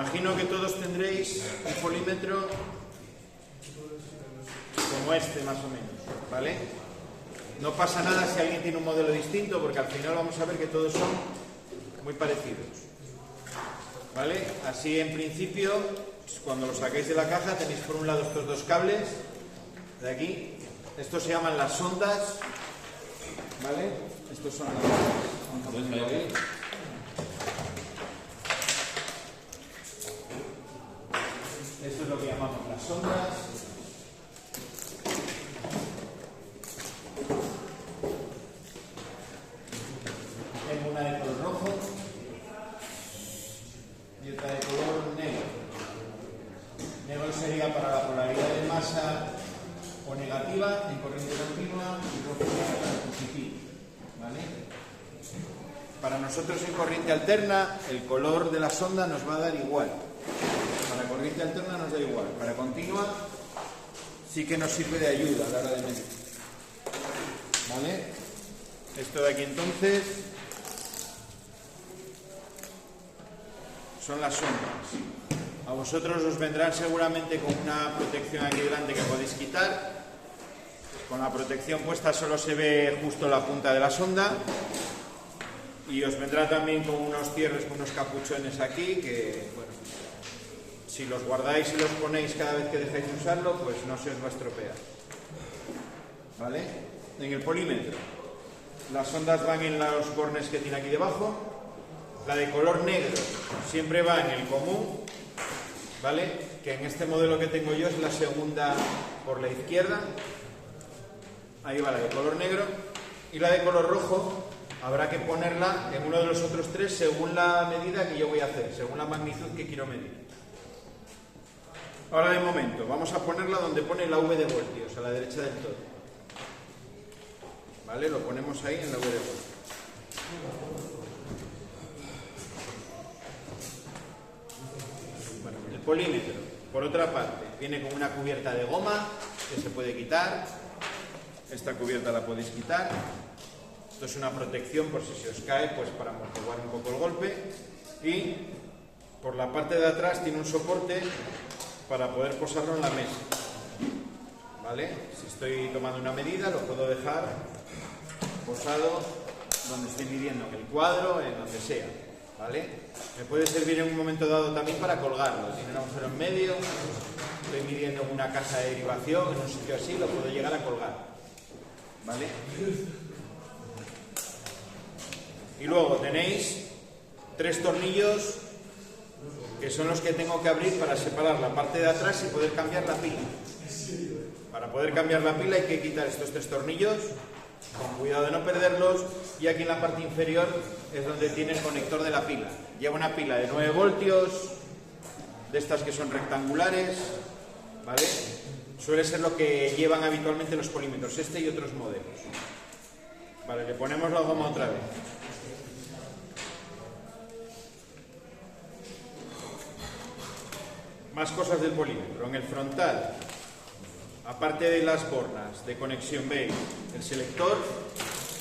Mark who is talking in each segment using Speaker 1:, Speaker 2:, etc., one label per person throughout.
Speaker 1: imagino que todos tendréis un polímetro como este más o menos, ¿vale? No pasa nada si alguien tiene un modelo distinto, porque al final vamos a ver que todos son muy parecidos, ¿vale? Así en principio, cuando lo saquéis de la caja tenéis por un lado estos dos cables de aquí. Estos se llaman las sondas, ¿vale? Estos son las sondas. Esto es lo que llamamos las sondas. Tengo una de color rojo y otra de color negro. Negro sería para la polaridad de masa o negativa en corriente continua y rojo sería para positiva, ¿vale? Para nosotros en corriente alterna el color de la sonda nos va a dar igual. Para corriente alterna nos da igual. Para continua sí que nos sirve de ayuda a la hora de medir, ¿vale? Esto de aquí entonces son las sondas. A vosotros os vendrán seguramente con una protección aquí delante que podéis quitar. Con la protección puesta solo se ve justo la punta de la sonda. Y os vendrá también con unos cierres, con unos capuchones aquí que, bueno, si los guardáis y los ponéis cada vez que dejáis de usarlo, pues no se os va a estropear, ¿vale? En el polímetro, las sondas van en los bornes que tiene aquí debajo. La de color negro siempre va en el común, ¿vale? Que en este modelo que tengo yo es la segunda por la izquierda. Ahí va la de color negro. Y la de color rojo habrá que ponerla en uno de los otros tres según la medida que yo voy a hacer, según la magnitud que quiero medir. Ahora de momento, vamos a ponerla donde pone la V de voltios, a la derecha del todo. ¿Vale? Lo ponemos ahí en la V de voltios. Bueno, el polímetro, por otra parte, viene con una cubierta de goma que se puede quitar. Esta cubierta la podéis quitar. Esto es una protección por si se os cae, pues para amortiguar un poco el golpe. Y por la parte de atrás tiene un soporte para poder posarlo en la mesa, ¿vale? Si estoy tomando una medida lo puedo dejar posado donde estoy midiendo, en el cuadro, en donde sea, ¿vale? Me puede servir en un momento dado también para colgarlo. Tiene un agujero en medio, estoy midiendo en una caja de derivación, en un sitio así, lo puedo llegar a colgar, ¿vale? Y luego tenéis 3 tornillos que son los que tengo que abrir para separar la parte de atrás y poder cambiar la pila. Para poder cambiar la pila hay que quitar estos 3 tornillos, con cuidado de no perderlos, y aquí en la parte inferior es donde tiene el conector de la pila. Lleva una pila de 9 voltios, de estas que son rectangulares, ¿vale? Suele ser lo que llevan habitualmente los polímetros, este y otros modelos. Vale, le ponemos la goma otra vez. Más cosas del polímetro. En el frontal, aparte de las bornas de conexión, veis el selector,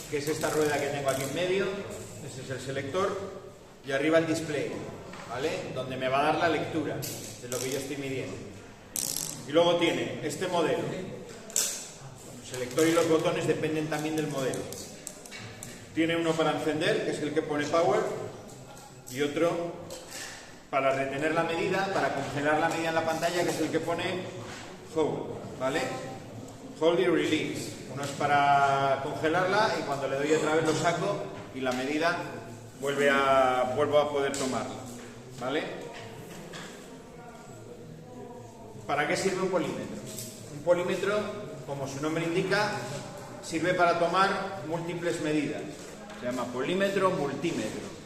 Speaker 1: que es esta rueda que tengo aquí en medio. Ese es el selector. Y arriba el display, ¿vale? Donde me va a dar la lectura de lo que yo estoy midiendo. Y luego tiene este modelo. El selector y los botones dependen también del modelo. Tiene uno para encender, que es el que pone power, y otro para retener la medida, para congelar la medida en la pantalla, que es el que pone hold, ¿vale? Hold y release. Uno es para congelarla y cuando le doy otra vez lo saco y la medida vuelvo a poder tomarla, ¿vale? ¿Para qué sirve un polímetro? Un polímetro, como su nombre indica, sirve para tomar múltiples medidas. Se llama polímetro multímetro.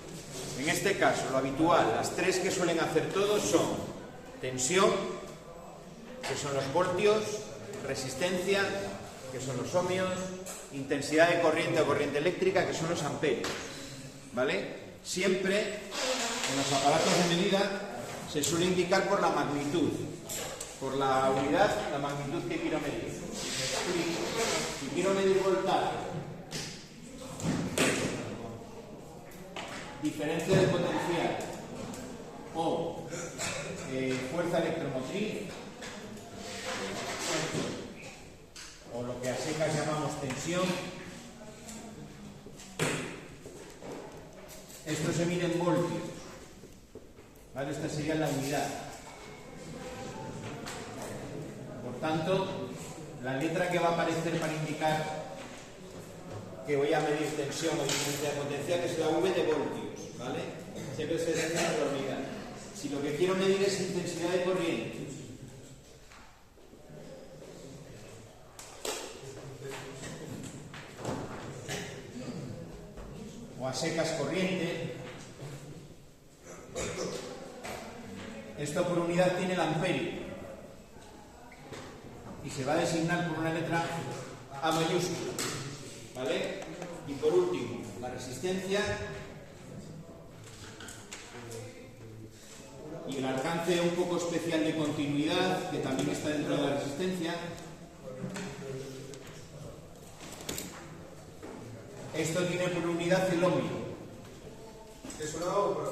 Speaker 1: En este caso, lo habitual, las 3 que suelen hacer todos son tensión, que son los voltios, resistencia, que son los ohmios, intensidad de corriente o corriente eléctrica, que son los amperios, ¿vale? Siempre en los aparatos de medida se suele indicar por la magnitud, por la unidad, la magnitud que quiero medir. Si quiero medir voltaje, diferencia de potencial o fuerza electromotriz, o lo que a secas llamamos tensión. Esto se mide en voltios, ¿vale? Esta sería la unidad. Por tanto, la letra que va a aparecer para indicar que voy a medir tensión o diferencia de potencial es la V de voltios, ¿vale? Siempre se define la unidad. Si lo que quiero medir es intensidad de corriente, o a secas corriente, esto por unidad tiene el amperio y se va a designar por una letra A mayúscula, ¿vale? Y por último, la resistencia y el alcance un poco especial de continuidad, que también está dentro de la resistencia. Esto tiene por unidad el ohmio.
Speaker 2: ¿Es una O o no?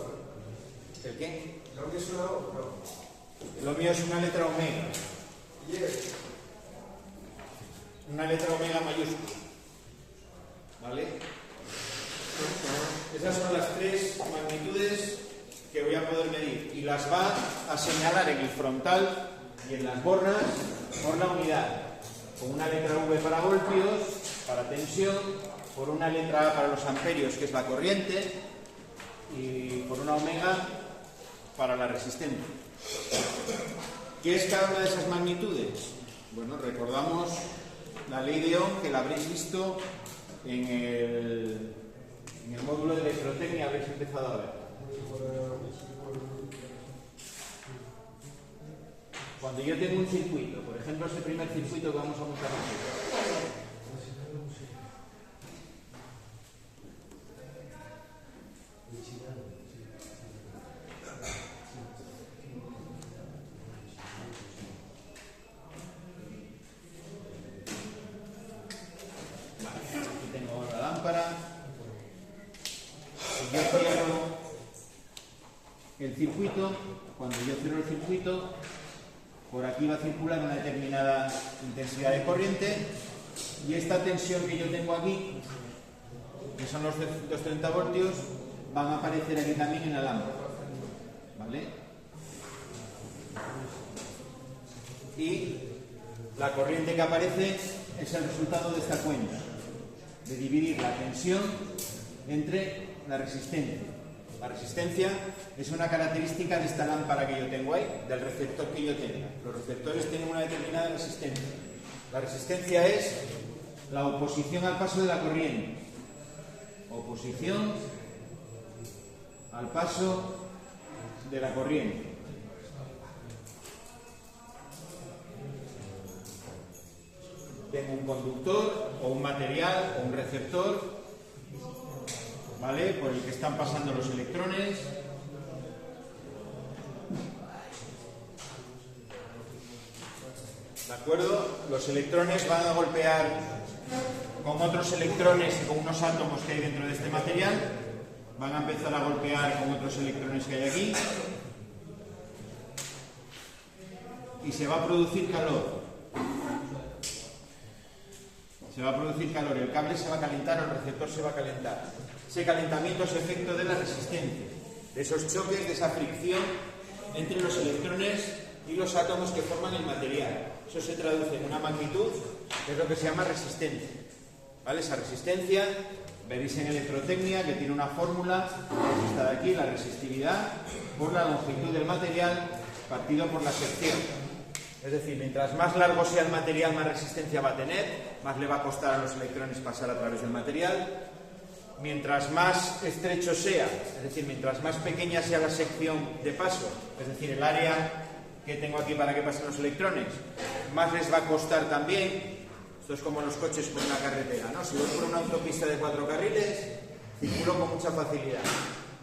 Speaker 1: ¿El qué?
Speaker 2: ¿El ohmio es una O o no?
Speaker 1: El ohmio es una letra omega.
Speaker 2: ¿Y es?
Speaker 1: Una letra omega mayúscula. ¿Vale? Esas son las tres magnitudes que voy a poder medir. Y las va a señalar en el frontal y en las bornas por la unidad. Con una letra V para voltios, para tensión, por una letra A para los amperios, que es la corriente, y por una omega para la resistencia. ¿Qué es cada una de esas magnitudes? Bueno, recordamos la ley de Ohm, que la habréis visto en el módulo de electrotecnia, habréis empezado a ver. Cuando yo tengo un circuito, por ejemplo, ese primer circuito que vamos a montar aquí, el circuito, cuando yo cierro el circuito, por aquí va a circular una determinada intensidad de corriente y esta tensión que yo tengo aquí, que son los 230 voltios, van a aparecer aquí también en la lámpara, ¿vale? Y la corriente que aparece es el resultado de esta cuenta, de dividir la tensión entre la resistencia. La resistencia es una característica de esta lámpara que yo tengo ahí, del receptor que yo tenga. Los receptores tienen una determinada resistencia. La resistencia es la oposición al paso de la corriente. Oposición al paso de la corriente. Tengo un conductor o un material o un receptor, ¿vale?, por el que están pasando los electrones. ¿De acuerdo? Los electrones van a golpear con otros electrones y con unos átomos que hay dentro de este material. Van a empezar a golpear con otros electrones que hay aquí. Y se va a producir calor. Se va a producir calor, el cable se va a calentar o el receptor se va a calentar. Ese calentamiento es efecto de la resistencia, de esos choques, de esa fricción entre los electrones y los átomos que forman el material. Eso se traduce en una magnitud, que es lo que se llama resistencia. ¿Vale? Esa resistencia, veréis en electrotecnia que tiene una fórmula, que es esta de aquí, la resistividad por la longitud del material partido por la sección. Es decir, mientras más largo sea el material, más resistencia va a tener, más le va a costar a los electrones pasar a través del material. Mientras más estrecho sea, es decir, mientras más pequeña sea la sección de paso, es decir, el área que tengo aquí para que pasen los electrones, más les va a costar también. Esto es como los coches por una carretera, ¿no? Si voy por una autopista de 4 carriles, circulo con mucha facilidad.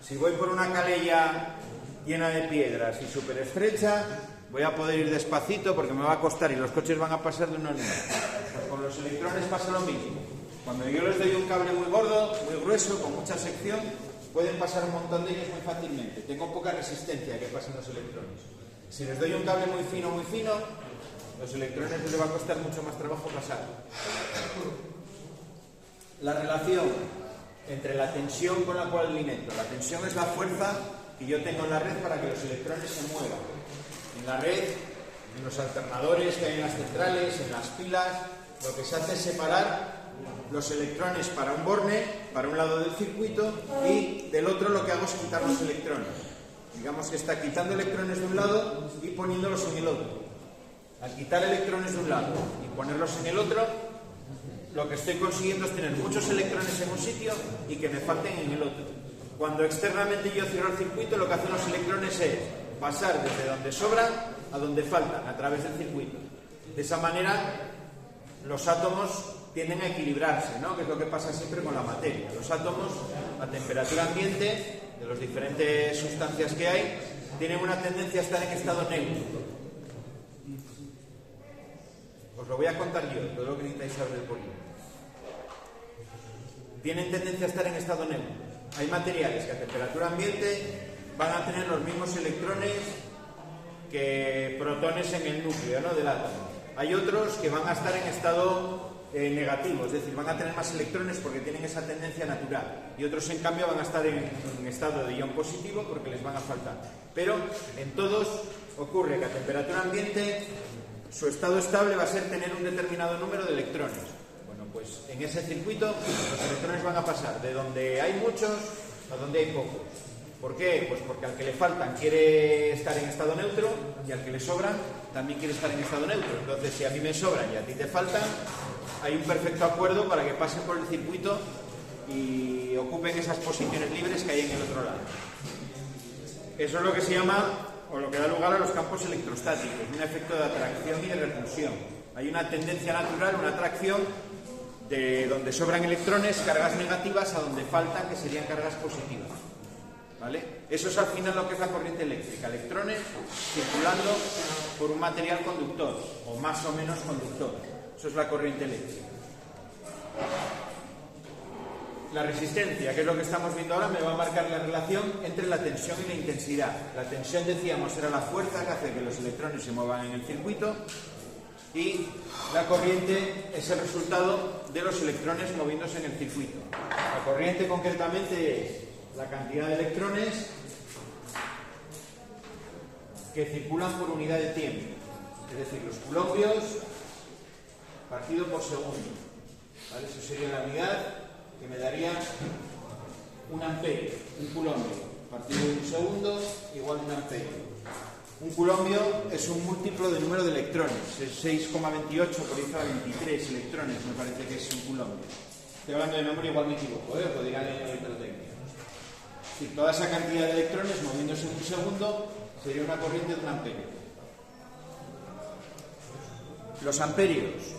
Speaker 1: Si voy por una calella llena de piedras y súper estrecha, voy a poder ir despacito porque me va a costar y los coches van a pasar de uno en uno. Con los electrones pasa lo mismo. Cuando yo les doy un cable muy gordo, muy grueso, con mucha sección, pueden pasar un montón de ellos muy fácilmente. Tengo poca resistencia a que pasen los electrones. Si les doy un cable muy fino, los electrones les va a costar mucho más trabajo pasar. La relación entre la tensión con la cual alimento. La tensión es la fuerza que yo tengo en la red para que los electrones se muevan. En la red, en los alternadores que hay en las centrales, en las pilas, lo que se hace es separar los electrones para un borne, para un lado del circuito, y del otro lo que hago es quitar los electrones. Digamos que está quitando electrones de un lado y poniéndolos en el otro. Al quitar electrones de un lado y ponerlos en el otro, lo que estoy consiguiendo es tener muchos electrones en un sitio y que me falten en el otro. Cuando externamente yo cierro el circuito, lo que hacen los electrones es pasar desde donde sobran a donde faltan, a través del circuito. De esa manera, los átomos tienden a equilibrarse, ¿no? Que es lo que pasa siempre con la materia. Los átomos, a temperatura ambiente, de las diferentes sustancias que hay, tienen una tendencia a estar en estado neutro. Os lo voy a contar yo, todo lo que necesitáis saber del polímero. Tienen tendencia a estar en estado neutro. Hay materiales que a temperatura ambiente van a tener los mismos electrones que protones en el núcleo, ¿no?, del átomo. Hay otros que van a estar en estado negativo, es decir, van a tener más electrones porque tienen esa tendencia natural. Y otros, en cambio, van a estar en estado de ion positivo porque les van a faltar. Pero en todos ocurre que a temperatura ambiente su estado estable va a ser tener un determinado número de electrones. Bueno, pues en ese circuito los electrones van a pasar de donde hay muchos a donde hay pocos. ¿Por qué? Pues porque al que le faltan quiere estar en estado neutro y al que le sobran también quiere estar en estado neutro. Entonces, si a mí me sobran y a ti te faltan, hay un perfecto acuerdo para que pasen por el circuito y ocupen esas posiciones libres que hay en el otro lado. Eso es lo que se llama, o lo que da lugar a los campos electrostáticos, un efecto de atracción y de repulsión. Hay una tendencia natural, una atracción de donde sobran electrones, cargas negativas, a donde faltan, que serían cargas positivas. ¿Vale? Eso es al final lo que es la corriente eléctrica, electrones circulando por un material conductor, o más o menos conductor. Eso es la corriente eléctrica. La resistencia, que es lo que estamos viendo ahora, me va a marcar la relación entre la tensión y la intensidad. La tensión, decíamos, era la fuerza que hace que los electrones se muevan en el circuito, y la corriente es el resultado de los electrones moviéndose en el circuito. La corriente, concretamente, es la cantidad de electrones que circulan por unidad de tiempo, es decir, los coulombios partido por segundo. ¿Vale? Eso sería la unidad que me daría un amperio. Un coulombio partido de un segundo igual a un amperio. Un coulombio es un múltiplo del número de electrones, es 6,28 por 10 a la 23 electrones, me parece que es un coulombio. Estoy hablando de memoria, igual me equivoco, lo dirán en electrotecnia. Si toda esa cantidad de electrones moviéndose en un segundo sería una corriente de un amperio. Los amperios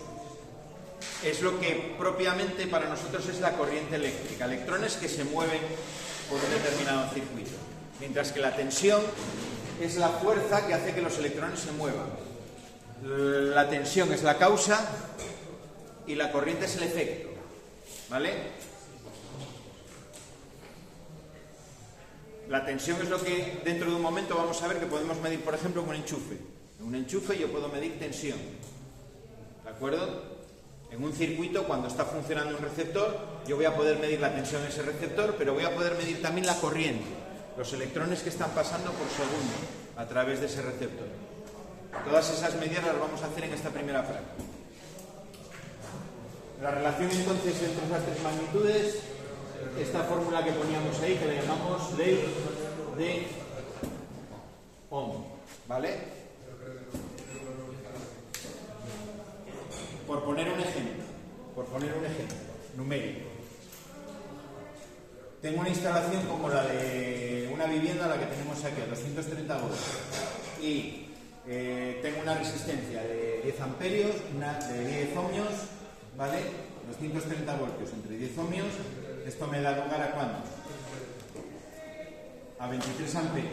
Speaker 1: es lo que propiamente para nosotros es la corriente eléctrica, electrones que se mueven por un determinado circuito, mientras que la tensión es la fuerza que hace que los electrones se muevan. La tensión es la causa y la corriente es el efecto, ¿vale? La tensión es lo que dentro de un momento vamos a ver que podemos medir, por ejemplo, con un enchufe. En un enchufe yo puedo medir tensión, ¿de acuerdo? En un circuito, cuando está funcionando un receptor, yo voy a poder medir la tensión en ese receptor, pero voy a poder medir también la corriente, los electrones que están pasando por segundo a través de ese receptor. Todas esas medidas las vamos a hacer en esta primera práctica. La relación entonces entre esas tres magnitudes, esta fórmula que poníamos ahí, que la llamamos ley de Ohm, ¿vale? Por poner un ejemplo numérico. Tengo una instalación como la de una vivienda, la que tenemos aquí, a 230 voltios, y tengo una resistencia de 10 amperios, de 10 ohmios, ¿vale? 230 voltios entre 10 ohmios, esto me da lugar a ¿cuánto? A 23 amperios.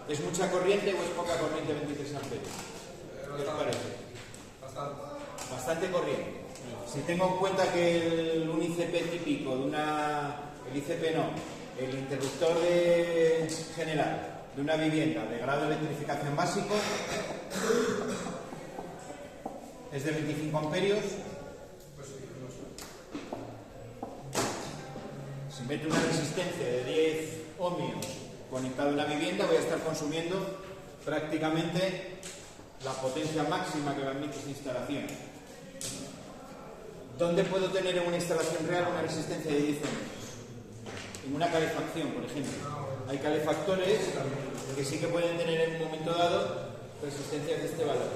Speaker 1: ¿Es mucha corriente o es poca corriente 23 amperios? ¿Qué os parece? Bastante corriente. Si tengo en cuenta que un ICP típico de el ICP no, el interruptor general de una vivienda de grado de electrificación básico es de 25 amperios. Si meto una resistencia de 10 ohmios conectada a una vivienda, voy a estar consumiendo prácticamente la potencia máxima que me admite esa instalación. ¿Dónde puedo tener en una instalación real una resistencia de 10 ohmios? En una calefacción, por ejemplo. Hay calefactores que sí que pueden tener en un momento dado resistencias de este valor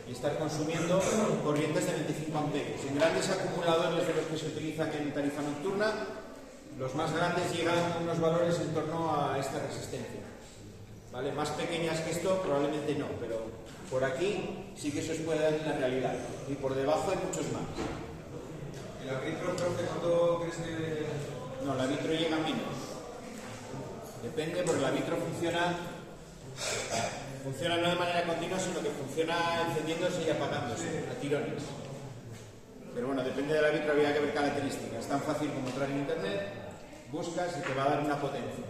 Speaker 1: y estar consumiendo corrientes de 25 amperios. En grandes acumuladores de los que se utilizan en tarifa nocturna, los más grandes llegan a unos valores en torno a esta resistencia. ¿Vale? Más pequeñas que esto probablemente no, pero por aquí sí que se os puede dar en la realidad. Y por debajo hay muchos más.
Speaker 2: ¿Y la vitro, profe, cuánto crees que...?
Speaker 1: No, la vitro llega menos. Depende, porque la vitro funciona no de manera continua, sino que funciona encendiéndose y apagándose a tirones. Pero bueno, depende de la vitro, habría que ver características. Es tan fácil como entrar en internet, buscas y te va a dar una potencia.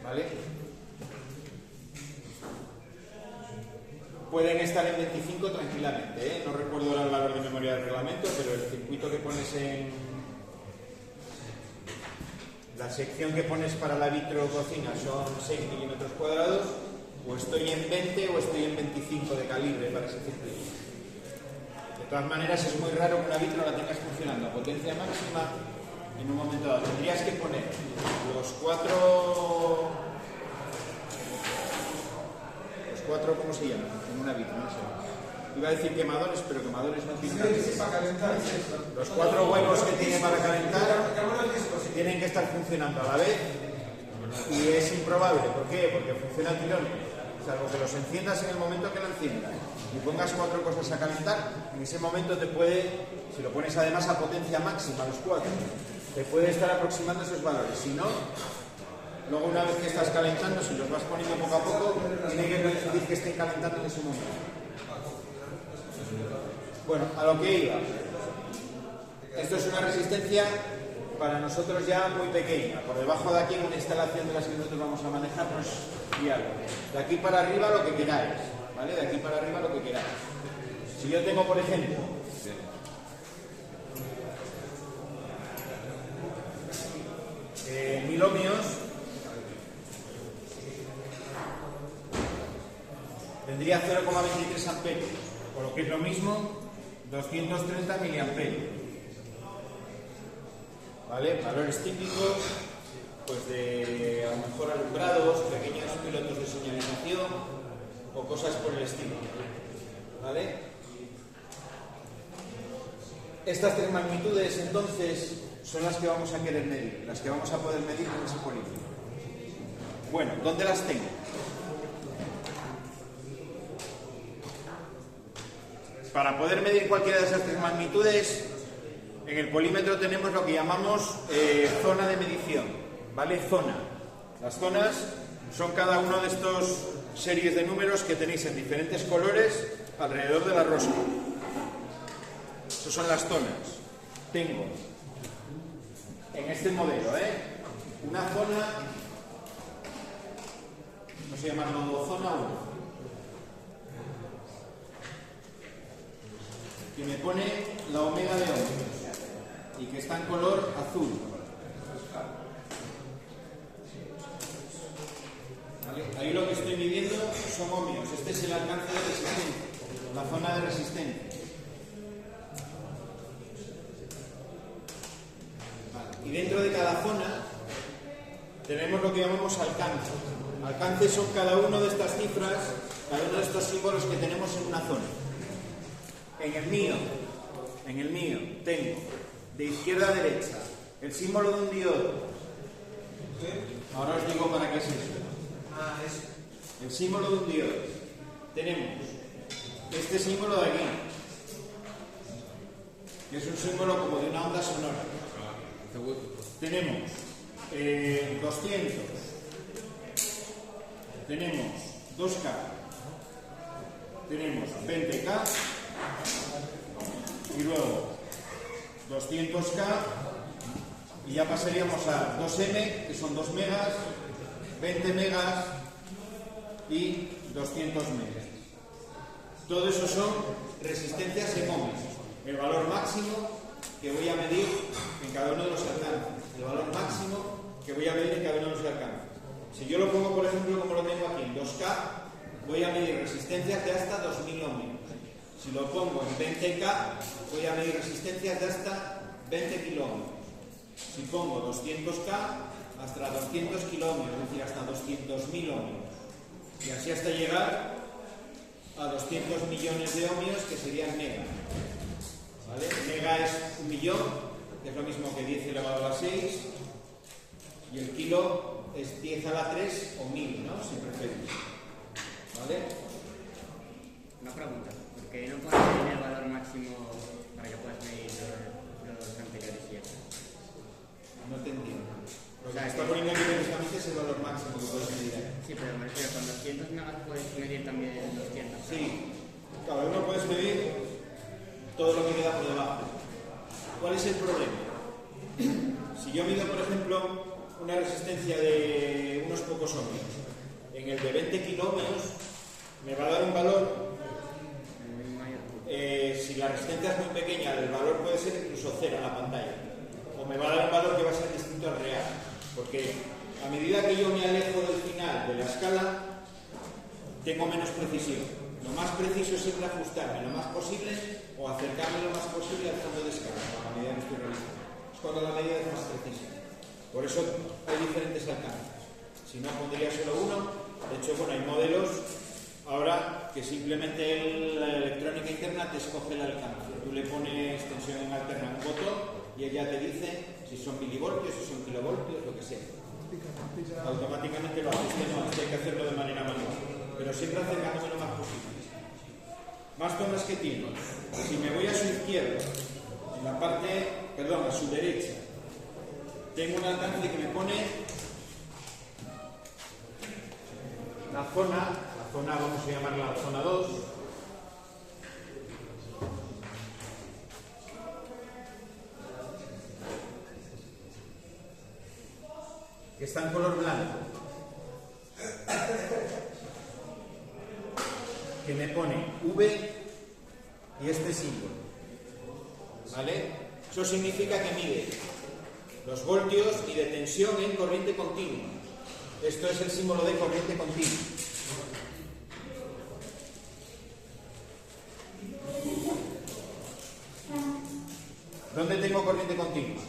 Speaker 1: ¿Vale? Pueden estar en 25 tranquilamente, ¿eh? No recuerdo ahora el valor de memoria del reglamento, pero el circuito que pones en... La sección que pones para la vitro cocina son 6 milímetros cuadrados, o estoy en 20 o estoy en 25 de calibre para ese circuito. De todas maneras, es muy raro que una vitro la tengas funcionando a potencia máxima en un momento dado. Tendrías que poner los cuatro, ¿cómo se llaman? En una vitro, no sé. Iba a decir quemadores, pero quemadores no tienen.
Speaker 2: Sí, para calentar.
Speaker 1: Los 4 huevos que tiene para calentar tienen que estar funcionando a la vez y es improbable. ¿Por qué? Porque funciona a tirones. Salvo que los enciendas en el momento que lo enciendas y pongas 4 cosas a calentar, en ese momento te puede, si lo pones además a potencia máxima, los 4, te puede estar aproximando esos valores. Si no, luego una vez que estás calentando, si los vas poniendo poco a poco, tiene que coincidir que estén calentando en ese momento. Bueno, a lo que iba. Esto es una resistencia para nosotros ya muy pequeña. Por debajo de aquí, una instalación de las que nosotros vamos a manejar no es viable. De aquí para arriba lo que queráis, ¿vale? De aquí para arriba lo que queráis. Si yo tengo, por ejemplo, 1000 ohmios, tendría 0,23 amperios, por lo que es lo mismo 230 miliamperios. ¿Vale? Valores típicos, pues de a lo mejor alumbrados, pequeños pilotos de señalización o cosas por el estilo. ¿Vale? Estas 3 magnitudes entonces son las que vamos a querer medir, las que vamos a poder medir con ese polígono. Bueno, ¿dónde las tengo? Para poder medir cualquiera de esas 3 magnitudes, en el polímetro tenemos lo que llamamos zona de medición, ¿vale? Zona. Las zonas son cada uno de estos series de números que tenéis en diferentes colores alrededor de la rosca. Esas son las zonas. Tengo en este modelo, una zona, vamos a llamarlo zona 1. Que me pone la omega de ohmios y que está en color azul. ¿Vale? Ahí lo que estoy midiendo son ohmios. Este es el alcance de resistencia, la zona de resistencia. Vale. Y dentro de cada zona tenemos lo que llamamos alcance. Alcance son cada una de estas cifras, cada uno de estos símbolos que tenemos en una zona. En el mío tengo de izquierda a derecha el símbolo de un diodo. Ahora os digo para qué es eso. El símbolo de un diodo. Tenemos este símbolo de aquí, que es un símbolo como de una onda sonora. Tenemos 200. Tenemos 2K. Tenemos 20K. Y luego 200K y ya pasaríamos a 2M, que son 2 megas, 20 megas, y 200 megas. Todo eso son resistencias en ohmios. El valor máximo que voy a medir en cada uno de los alcances. El valor máximo que voy a medir en cada uno de los alcances. Si yo lo pongo, por ejemplo, como lo tengo aquí, en 2K, voy a medir resistencias de hasta 2000 ohmios. Si lo pongo en 20K, voy a medir resistencias de hasta 20 kiloohmios. Si pongo 200K, hasta 200 kiloohmios, es decir, hasta 200.000 ohmios. Y así hasta llegar a 200 millones de ohmios, que serían mega. ¿Vale? Mega es 1 millón, que es lo mismo que 10 elevado a la 6, y el kilo es 10 a la 3 o 1000, ¿no? Si preferís. ¿Vale?
Speaker 3: Una pregunta, ¿por qué no puedes medir el valor máximo para que puedas medir los anteriores 7?
Speaker 1: No te entiendo. Lo que
Speaker 3: O sea,
Speaker 1: está poniendo aquí precisamente es el valor máximo que puedes medir.
Speaker 3: Sí, pero me refiero, con 200 megas puedes medir también 200.
Speaker 1: Sí, cada uno puedes medir todo lo que queda por debajo. ¿Cuál es el problema? Si yo mido, por ejemplo, una resistencia de unos pocos ohmios, en el de 20 kiloohmios me va a dar un valor, si la resistencia es muy pequeña, el valor puede ser incluso 0 en la pantalla, o me va a dar un valor que va a ser distinto al real, porque a medida que yo me alejo del final de la escala, tengo menos precisión. Lo más preciso es siempre ajustarme lo más posible o acercarme lo más posible al fondo de escala, a la medida que estoy realizando. Es cuando la medida es más precisa. Por eso hay diferentes alcances. Si no, pondría solo uno. De hecho, bueno, hay modelos ahora que simplemente la electrónica interna te escoge el alcance. Tú le pones tensión en alterna a un botón y ella te dice si son milivoltios, si son kilovoltios, lo que sea. Automáticamente lo ajuste, no, hay que hacerlo de manera manual, pero siempre acercándome lo más posible. Más zonas que tiene. Si me voy a su izquierda, en la parte, perdón, a su derecha, tengo un alcance que me pone la zona, vamos a llamarla la zona 2. Que está en color blanco, que me pone V y este símbolo, ¿vale? Eso significa que mide los voltios y de tensión en corriente continua. Esto es el símbolo de corriente continua. ¿Dónde tengo corriente continua?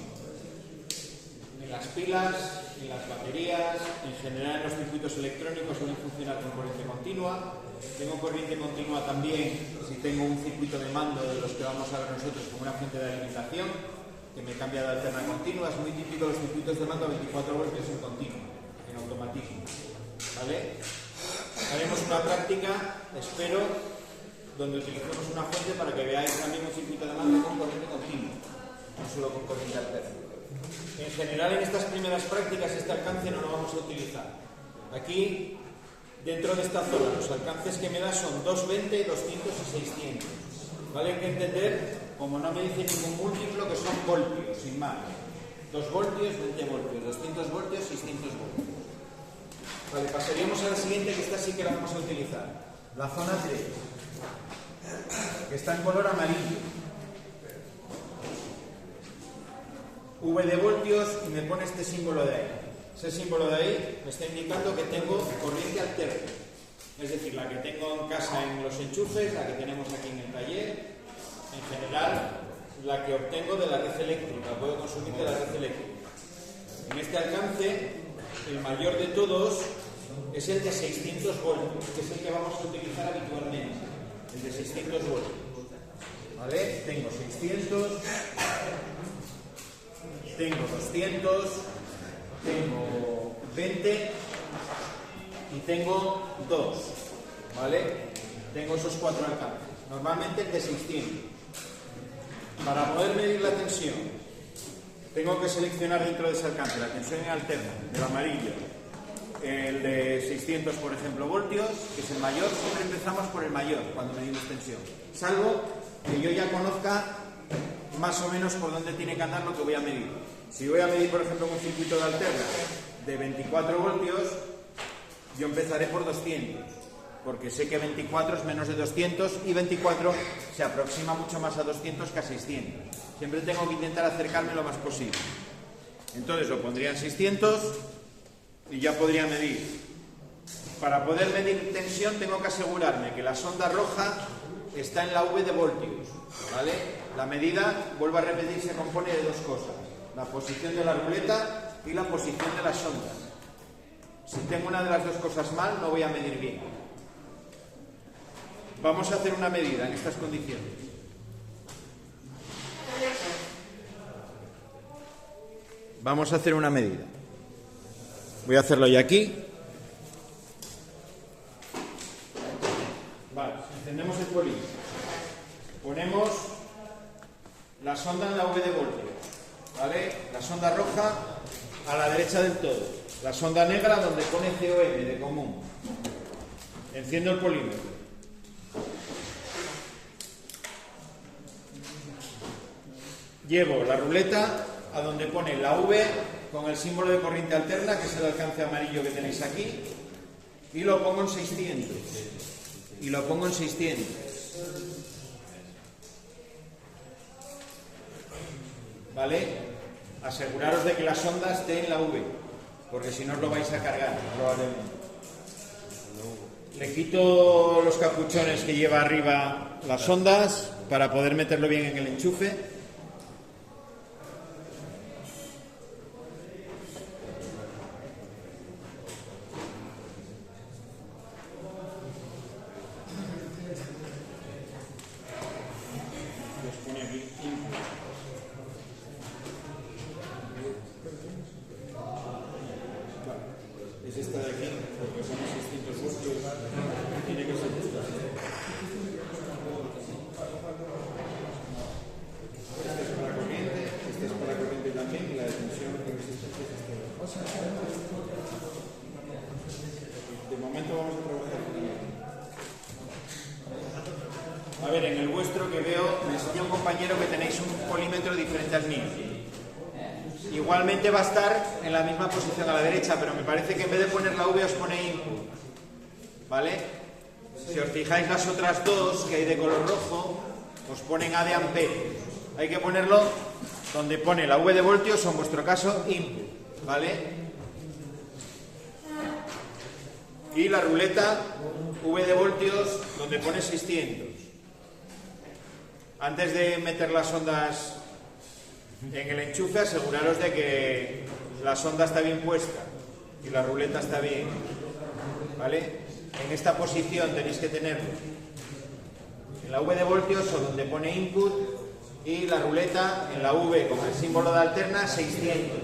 Speaker 1: En las pilas, en las baterías, en general en los circuitos electrónicos suelen funcionar con corriente continua. Tengo corriente continua también si tengo un circuito de mando de los que vamos a ver nosotros como una fuente de alimentación que me cambia de alterna continua. Es muy típico los circuitos de mando a 24 voltios en continuo, en automatismo. ¿Vale? Haremos una práctica, espero, donde utilicemos una fuente para que veáis también un circuito de mando con corriente continua, no solo con corriente alterna. En general, en estas primeras prácticas, este alcance no lo vamos a utilizar. Aquí, dentro de esta zona, los alcances que me da son 220, 200 y 600. ¿Vale? Hay que entender, como no me dice ningún múltiplo, que son voltios, sin más. 2 voltios, 20 voltios, 200 voltios, 600 voltios. Vale, pasaríamos a la siguiente, que esta sí que la vamos a utilizar. La zona 3, que está en color amarillo. V de voltios y me pone este símbolo de ahí. Ese símbolo de ahí me está indicando que tengo corriente alterna. Es decir, la que tengo en casa en los enchufes, la que tenemos aquí en el taller, en general, la que obtengo de la red eléctrica, puedo consumir de la red eléctrica. En este alcance, el mayor de todos es el de 600 voltios, que es el que vamos a utilizar habitualmente, el de 600 voltios. ¿Vale? Tengo 600, tengo 200, tengo 20 y tengo 2, ¿vale? Tengo esos 4 alcances. Normalmente el de 600. Para poder medir la tensión, tengo que seleccionar dentro de ese alcance la tensión en alterna, el amarillo, el de 600, por ejemplo, voltios, que es el mayor. Siempre empezamos por el mayor cuando medimos tensión, salvo que yo ya conozca más o menos por dónde tiene que andar lo que voy a medir. Si voy a medir, por ejemplo, un circuito de alterna de 24 voltios, yo empezaré por 200, porque sé que 24 es menos de 200 y 24 se aproxima mucho más a 200 que a 600. Siempre tengo que intentar acercarme lo más posible. Entonces lo pondría en 600 y ya podría medir. Para poder medir tensión tengo que asegurarme que la sonda roja está en la V de voltios, ¿vale? La medida, vuelvo a repetir, se compone de dos cosas: la posición de la ruleta y la posición de las sondas. Si tengo una de las dos cosas mal, no voy a medir bien. Vamos a hacer una medida en estas condiciones. Vamos a hacer una medida. Voy a hacerlo ya aquí. Vale, encendemos el polímetro. Ponemos la sonda en la V de voltio, ¿vale? La sonda roja a la derecha del todo. La sonda negra donde pone COM de común. Enciendo el polímetro. Llevo la ruleta a donde pone la V con el símbolo de corriente alterna, que es el alcance amarillo que tenéis aquí, y lo pongo en 600. Y lo pongo en 600. ¿Vale? Aseguraros de que la sonda esté en la V, porque si no os lo vais a cargar, probablemente. Le quito los capuchones que lleva arriba las sondas para poder meterlo bien en el enchufe. Es esta de aquí, porque son 600 voltios, tiene que ser esta. Esta es para corriente, esta es para corriente también, y la de tensión que es esta. De momento vamos a trabajar con ella. A ver, en el vuestro que veo, me enseña un compañero que tenéis un polímetro diferente al mío. Igualmente va a estar en la misma posición a la derecha, pero me parece que en vez de poner la V os pone input, ¿vale? Si os fijáis, las otras dos que hay de color rojo os ponen A de ampere. Hay que ponerlo donde pone la V de voltios, o en vuestro caso input, ¿vale? Y la ruleta V de voltios donde pone 600. Antes de meter las ondas en el enchufe, aseguraros de que la sonda está bien puesta y la ruleta está bien, ¿vale? En esta posición tenéis que tenerlo en la V de voltios, o donde pone input, y la ruleta en la V con el símbolo de alterna 600,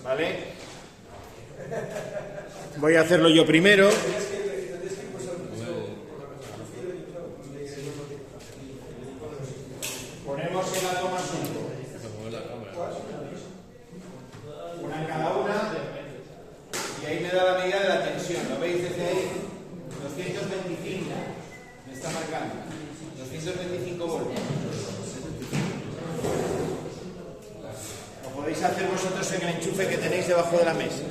Speaker 1: ¿vale? Voy a hacerlo yo primero. Ponemos en la toma 5. Una en cada una. Y ahí me da la medida de la tensión. ¿Lo veis desde ahí? 225. Me está marcando. 225 voltios. Lo podéis hacer vosotros en el enchufe que tenéis debajo de la mesa.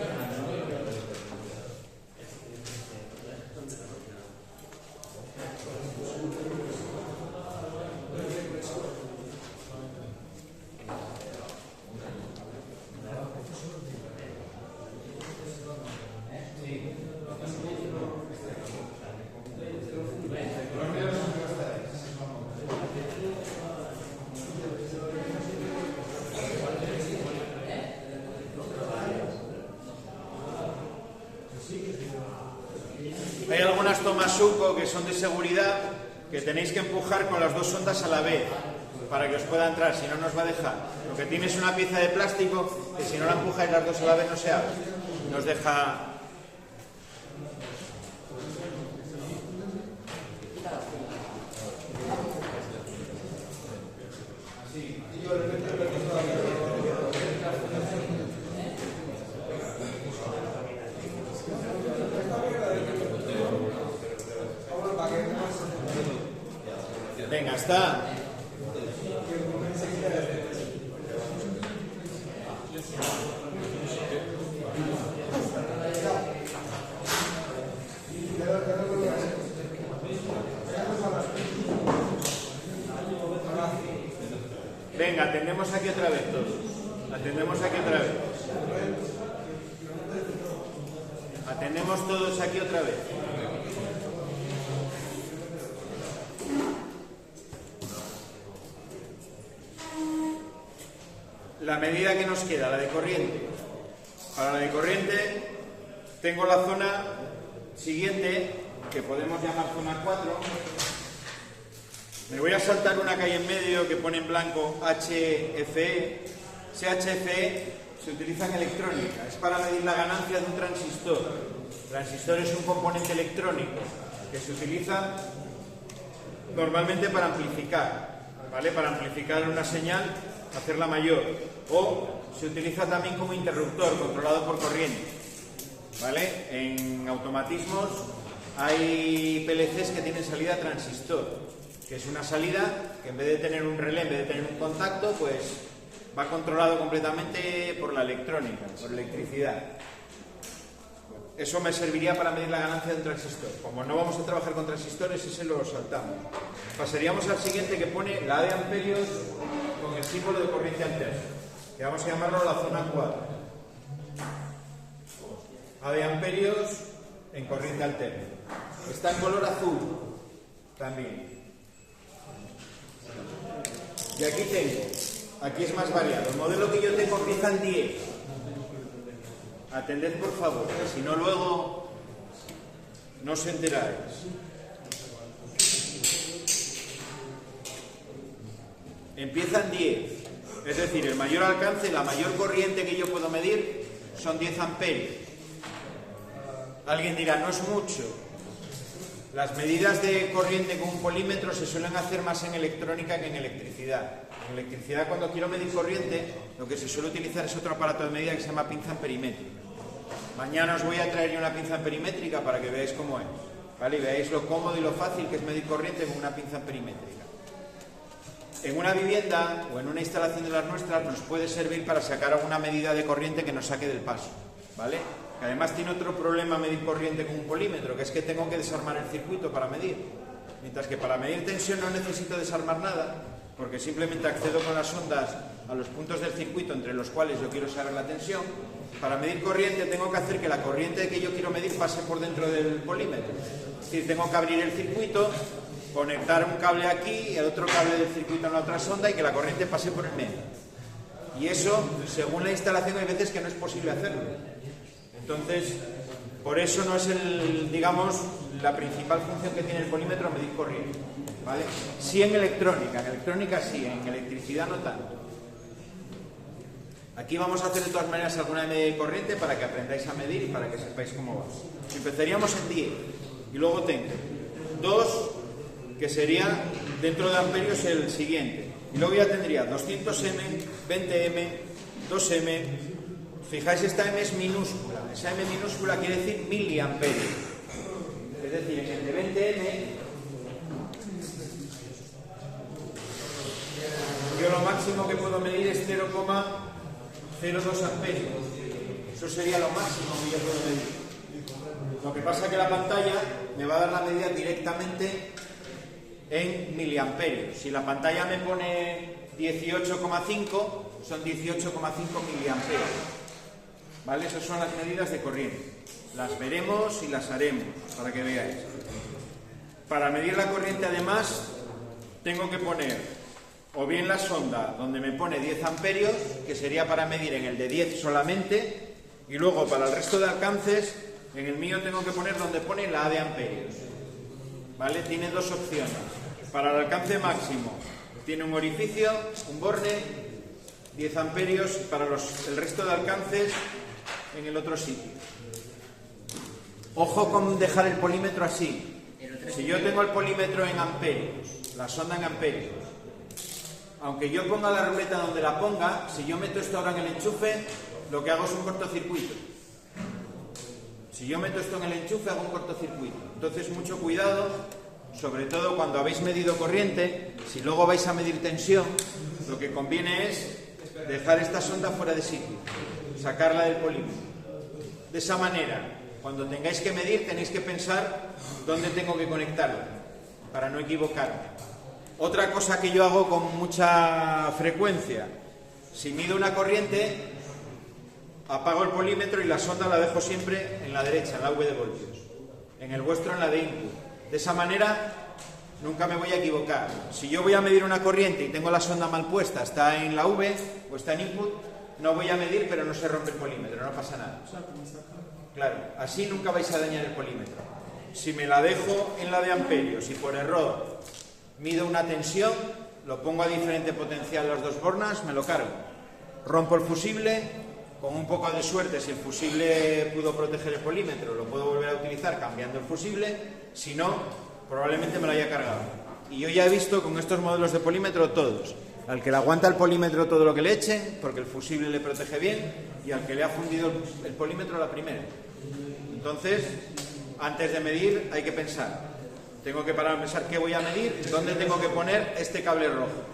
Speaker 1: Hay algunas tomas suco que son de seguridad, que tenéis que empujar con las dos sondas a la vez para que os pueda entrar, si no nos va a dejar. Lo que tiene es una pieza de plástico que si no la empujáis las dos a la vez no se abre, nos deja. Venga, está. Venga, atendemos aquí otra vez todos. Atendemos aquí otra vez. Atendemos todos aquí otra vez. La medida que nos queda, la de corriente. Para la de corriente tengo la zona siguiente, que podemos llamar zona 4. Me voy a saltar una que hay en medio que pone en blanco HFE. Ese HFE se utiliza en electrónica, es para medir la ganancia de un transistor. El transistor es un componente electrónico que se utiliza normalmente para amplificar, ¿vale? Para amplificar una señal, hacerla mayor. O se utiliza también como interruptor controlado por corriente, ¿vale? En automatismos hay PLCs que tienen salida transistor, que es una salida que en vez de tener un relé, en vez de tener un contacto, pues va controlado completamente por la electrónica, por electricidad. Eso me serviría para medir la ganancia de un transistor. Como no vamos a trabajar con transistores, ese lo saltamos. Pasaríamos al siguiente, que pone la A de amperios con el símbolo de corriente alterna, que vamos a llamarlo la zona 4. A de amperios en corriente alterna. Está en color azul también. Y aquí tengo, aquí es más variado. El modelo que yo tengo empieza en 10. Atended por favor, si no luego no os enteráis. Empieza en 10. Es decir, el mayor alcance, la mayor corriente que yo puedo medir son 10 amperios. Alguien dirá, no es mucho. Las medidas de corriente con un polímetro se suelen hacer más en electrónica que en electricidad. En electricidad, cuando quiero medir corriente, lo que se suele utilizar es otro aparato de medida que se llama pinza amperimétrica. Mañana os voy a traer yo una pinza amperimétrica para que veáis cómo es, ¿vale? Y veáis lo cómodo y lo fácil que es medir corriente con una pinza amperimétrica. En una vivienda o en una instalación de las nuestras nos puede servir para sacar alguna medida de corriente que nos saque del paso, ¿vale? Que además tiene otro problema medir corriente con un polímetro, que es que tengo que desarmar el circuito para medir. Mientras que para medir tensión no necesito desarmar nada, porque simplemente accedo con las ondas a los puntos del circuito entre los cuales yo quiero saber la tensión. Para medir corriente tengo que hacer que la corriente que yo quiero medir pase por dentro del polímetro. Es decir, tengo que abrir el circuito, conectar un cable aquí y el otro cable del circuito en la otra sonda y que la corriente pase por el medio. Y eso, según la instalación, hay veces que no es posible hacerlo. Entonces, por eso no es la principal función que tiene el polímetro, medir corriente, ¿vale? Sí en electrónica sí, en electricidad no tanto. Aquí vamos a hacer de todas maneras alguna medida de corriente para que aprendáis a medir y para que sepáis cómo va. Empezaríamos en 10 y luego tengo 2, que sería dentro de amperios el siguiente. Y luego ya tendría 200M, 20M, 2M. Fijáis, esta M es minúscula. Esa M minúscula quiere decir miliamperios. Es decir, en el de 20M, yo lo máximo que puedo medir es 0,02 amperios. Eso sería lo máximo que yo puedo medir. Lo que pasa es que la pantalla me va a dar la medida directamente en miliamperios. Si la pantalla me pone 18,5, son 18,5 miliamperios. ¿Vale? Esas son las medidas de corriente. Las veremos y las haremos para que veáis. Para medir la corriente, además, tengo que poner o bien la sonda donde me pone 10 amperios, que sería para medir en el de 10 solamente, y luego para el resto de alcances, en el mío tengo que poner donde pone la A de amperios. ¿Vale? Tiene dos opciones. Para el alcance máximo tiene un orificio, un borne, 10 amperios, y para el resto de alcances en el otro sitio. Ojo con dejar el polímetro así. Si yo tengo el polímetro en amperios, la sonda en amperios, aunque yo ponga la ruleta donde la ponga, si yo meto esto ahora en el enchufe, lo que hago es un cortocircuito. Si yo meto esto en el enchufe, hago un cortocircuito. Entonces, mucho cuidado, sobre todo cuando habéis medido corriente. Si luego vais a medir tensión, lo que conviene es dejar esta sonda fuera de sitio, sacarla del polímetro. De esa manera, cuando tengáis que medir, tenéis que pensar dónde tengo que conectarla, para no equivocarme. Otra cosa que yo hago con mucha frecuencia, si mido una corriente, apago el polímetro y la sonda la dejo siempre en la derecha, en la V de voltios. En el vuestro en la de input. De esa manera nunca me voy a equivocar. Si yo voy a medir una corriente y tengo la sonda mal puesta, está en la V o está en input, no voy a medir, pero no se rompe el polímetro, no pasa nada. Claro, así nunca vais a dañar el polímetro. Si me la dejo en la de amperios y por error mido una tensión, lo pongo a diferente potencial las dos bornas, me lo cargo. Rompo el fusible, con un poco de suerte, si el fusible pudo proteger el polímetro, lo puedo volver a utilizar cambiando el fusible, si no, probablemente me lo haya cargado. Y yo ya he visto con estos modelos de polímetro todos, al que le aguanta el polímetro todo lo que le echen, porque el fusible le protege bien, y al que le ha fundido el polímetro a la primera. Entonces, antes de medir hay que pensar. Tengo que parar a pensar qué voy a medir, dónde tengo que poner este cable rojo,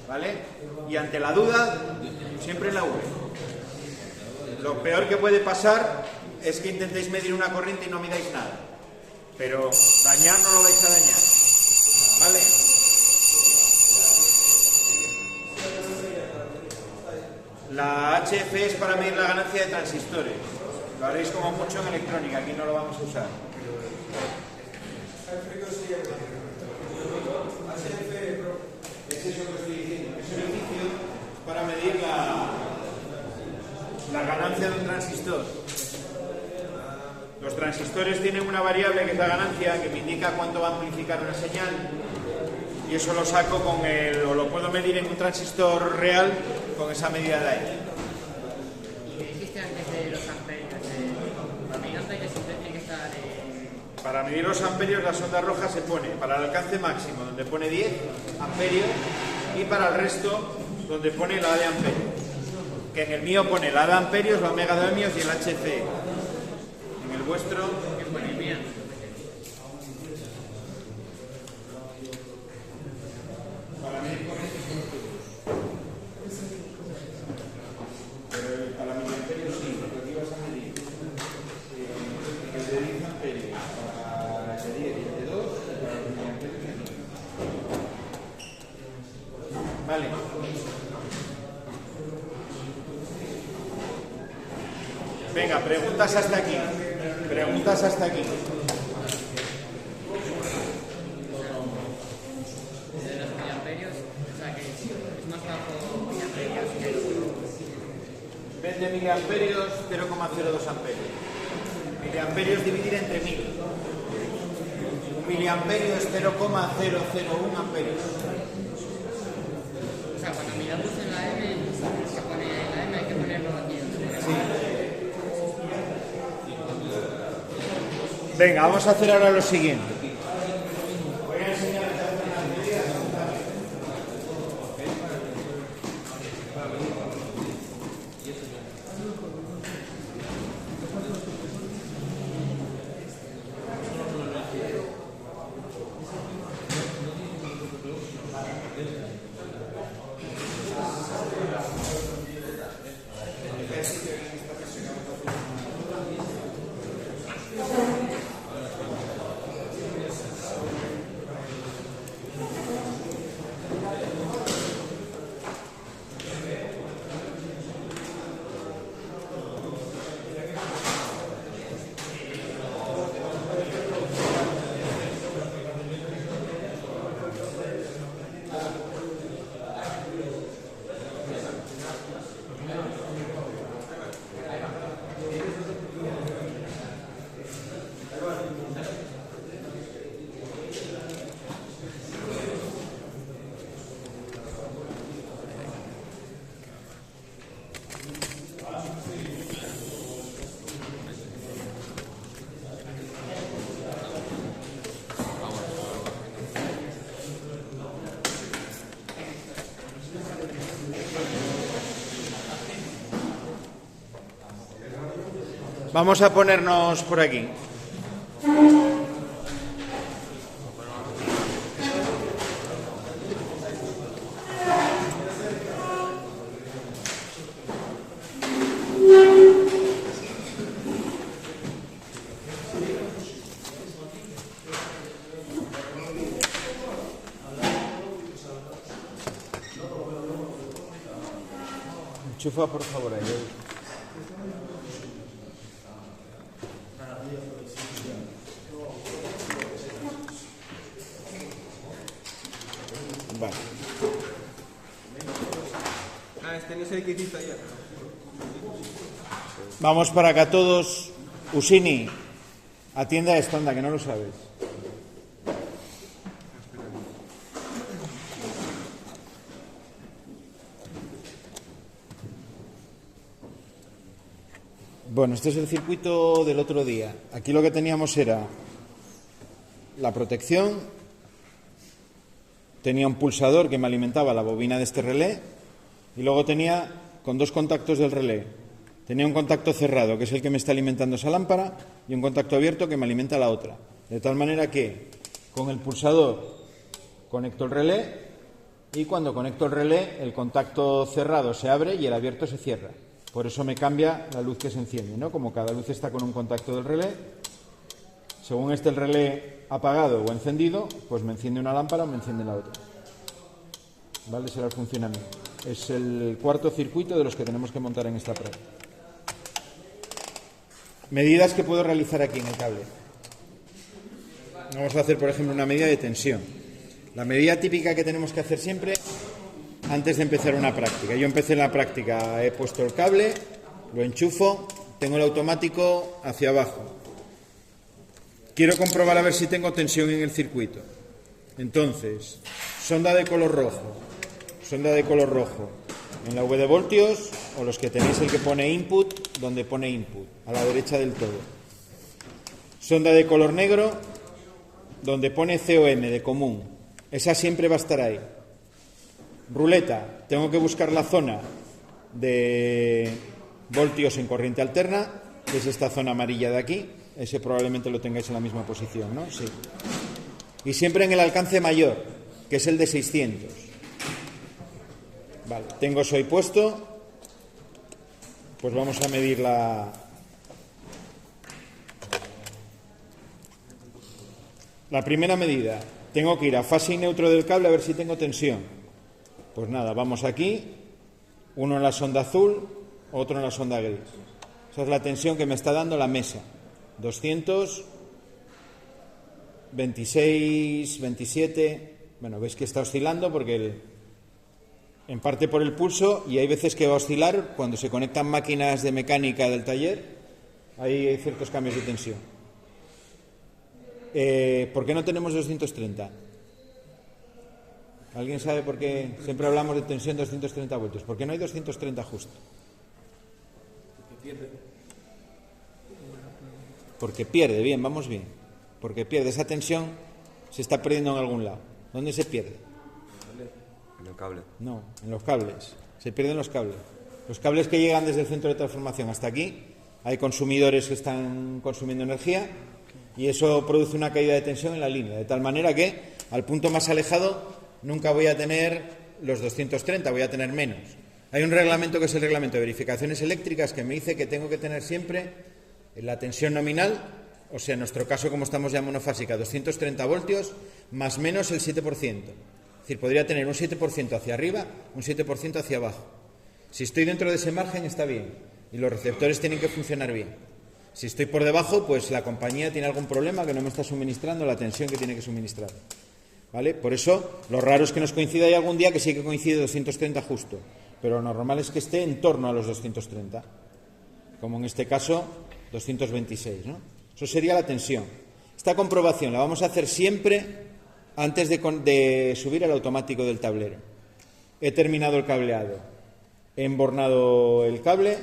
Speaker 1: ¿vale? Y ante la duda, siempre en la V. Lo peor que puede pasar es que intentéis medir una corriente y no midáis nada. Pero dañar no lo vais a dañar, ¿vale? La HF es para medir la ganancia de transistores. Lo haréis como mucho en electrónica, aquí no lo vamos a usar. Es eso que estoy diciendo. Es un inicio para medir la ganancia de un transistor. Los transistores tienen una variable que es la ganancia, que me indica cuánto va a amplificar una señal, y eso lo saco con o lo puedo medir en un transistor real con esa medida de ahí.
Speaker 3: Y dijiste antes de los amperios, para medir amperios siempre tiene que estar
Speaker 1: Para medir los amperios, la sonda roja se pone para el alcance máximo, donde pone 10 amperios, y para el resto, donde pone la A de amperios. Que en el mío pone la A de amperios, la omega de ohmios y el HC. En el vuestro,
Speaker 3: que pone bien.
Speaker 1: para medir corrientes son todos. Pero para miliamperios sí, porque aquí vas a medir el de 10 amperios para el de 10 y el de 2, y para los miliamperios el 9. Vale. Venga, preguntas hasta aquí. Preguntas hasta aquí.
Speaker 3: De los miliamperios, o sea que es más bajo miliamperios que
Speaker 1: 20 miliamperios, 0,02 amperios. Miliamperios dividir entre 1000. Un miliamperio es 0,001 amperios.
Speaker 3: O sea, cuando miramos en la M, se pone la M, hay que ponerlo aquí.
Speaker 1: Sí. Venga, vamos a hacer ahora lo siguiente. Voy a enseñar a hacer unas medidas. Vamos a ponernos por aquí. Enchufa, por favor, ahí. Vale.
Speaker 2: Este no es el que hiciste ayer.
Speaker 1: Vamos para acá todos. Usini, atienda esto, anda, que no lo sabes. Bueno, este es el circuito del otro día. Aquí lo que teníamos era la protección, tenía un pulsador que me alimentaba la bobina de este relé y luego tenía con dos contactos del relé. Tenía un contacto cerrado, que es el que me está alimentando esa lámpara, y un contacto abierto que me alimenta la otra. De tal manera que con el pulsador conecto el relé y cuando conecto el relé el contacto cerrado se abre y el abierto se cierra. Por eso me cambia la luz que se enciende, ¿no? Como cada luz está con un contacto del relé, según esté el relé apagado o encendido, pues me enciende una lámpara o me enciende la otra. ¿Vale? Será el funcionamiento. Es el cuarto circuito de los que tenemos que montar en esta prueba. Medidas que puedo realizar aquí en el cable. Vamos a hacer, por ejemplo, una medida de tensión. La medida típica que tenemos que hacer siempre antes de empezar una práctica. Yo empecé la práctica, he puesto el cable, lo enchufo, tengo el automático hacia abajo. Quiero comprobar a ver si tengo tensión en el circuito. Entonces, sonda de color rojo en la V de voltios, o los que tenéis el que pone input, donde pone input, a la derecha del todo. Sonda de color negro, donde pone COM, de común. Esa siempre va a estar ahí. Ruleta, tengo que buscar la zona de voltios en corriente alterna, que es esta zona amarilla de aquí. Ese probablemente lo tengáis en la misma posición, ¿no? Sí. Y siempre en el alcance mayor, que es el de 600. Vale, tengo eso ahí puesto. Pues vamos a medir la primera medida. Tengo que ir a fase y neutro del cable a ver si tengo tensión. Pues nada, vamos aquí, uno en la sonda azul, otro en la sonda gris. Esa es la tensión que me está dando la mesa. 200, 26, 27... Bueno, veis que está oscilando porque en parte por el pulso, y hay veces que va a oscilar cuando se conectan máquinas de mecánica del taller. Ahí hay ciertos cambios de tensión. ¿Por qué no tenemos 230? ¿Alguien sabe por qué siempre hablamos de tensión 230 voltios? ¿Por qué no hay 230 justo? Porque pierde, bien, vamos bien. Porque pierde, esa tensión se está perdiendo en algún lado. ¿Dónde se pierde?
Speaker 4: En el cable.
Speaker 1: No, en los cables. Se pierden los cables. Los cables que llegan desde el centro de transformación hasta aquí, hay consumidores que están consumiendo energía y eso produce una caída de tensión en la línea, de tal manera que al punto más alejado nunca voy a tener los 230, voy a tener menos. Hay un reglamento que es el reglamento de verificaciones eléctricas que me dice que tengo que tener siempre la tensión nominal, o sea, en nuestro caso, como estamos ya monofásica, 230 voltios, más menos el 7%. Es decir, podría tener un 7% hacia arriba, un 7% hacia abajo. Si estoy dentro de ese margen está bien y los receptores tienen que funcionar bien. Si estoy por debajo, pues la compañía tiene algún problema que no me está suministrando la tensión que tiene que suministrar. ¿Vale? Por eso, lo raro es que nos coincida ahí algún día que sí que coincide 230 justo, pero lo normal es que esté en torno a los 230, como en este caso 226, ¿no? Eso sería la tensión. Esta comprobación la vamos a hacer siempre antes de subir al automático del tablero. He terminado el cableado, he embornado el cable,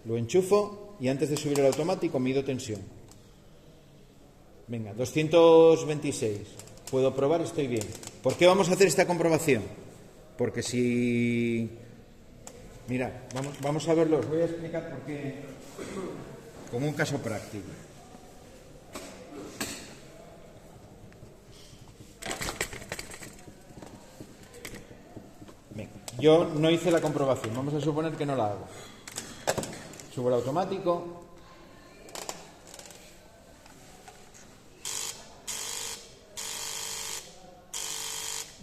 Speaker 1: lo enchufo y antes de subir al automático mido tensión. Venga, 226. Puedo probar, estoy bien. ¿Por qué vamos a hacer esta comprobación? Porque si... Mirad, vamos a verlo. Os voy a explicar por qué, como un caso práctico. Venga, yo no hice la comprobación. Vamos a suponer que no la hago. Subo el automático.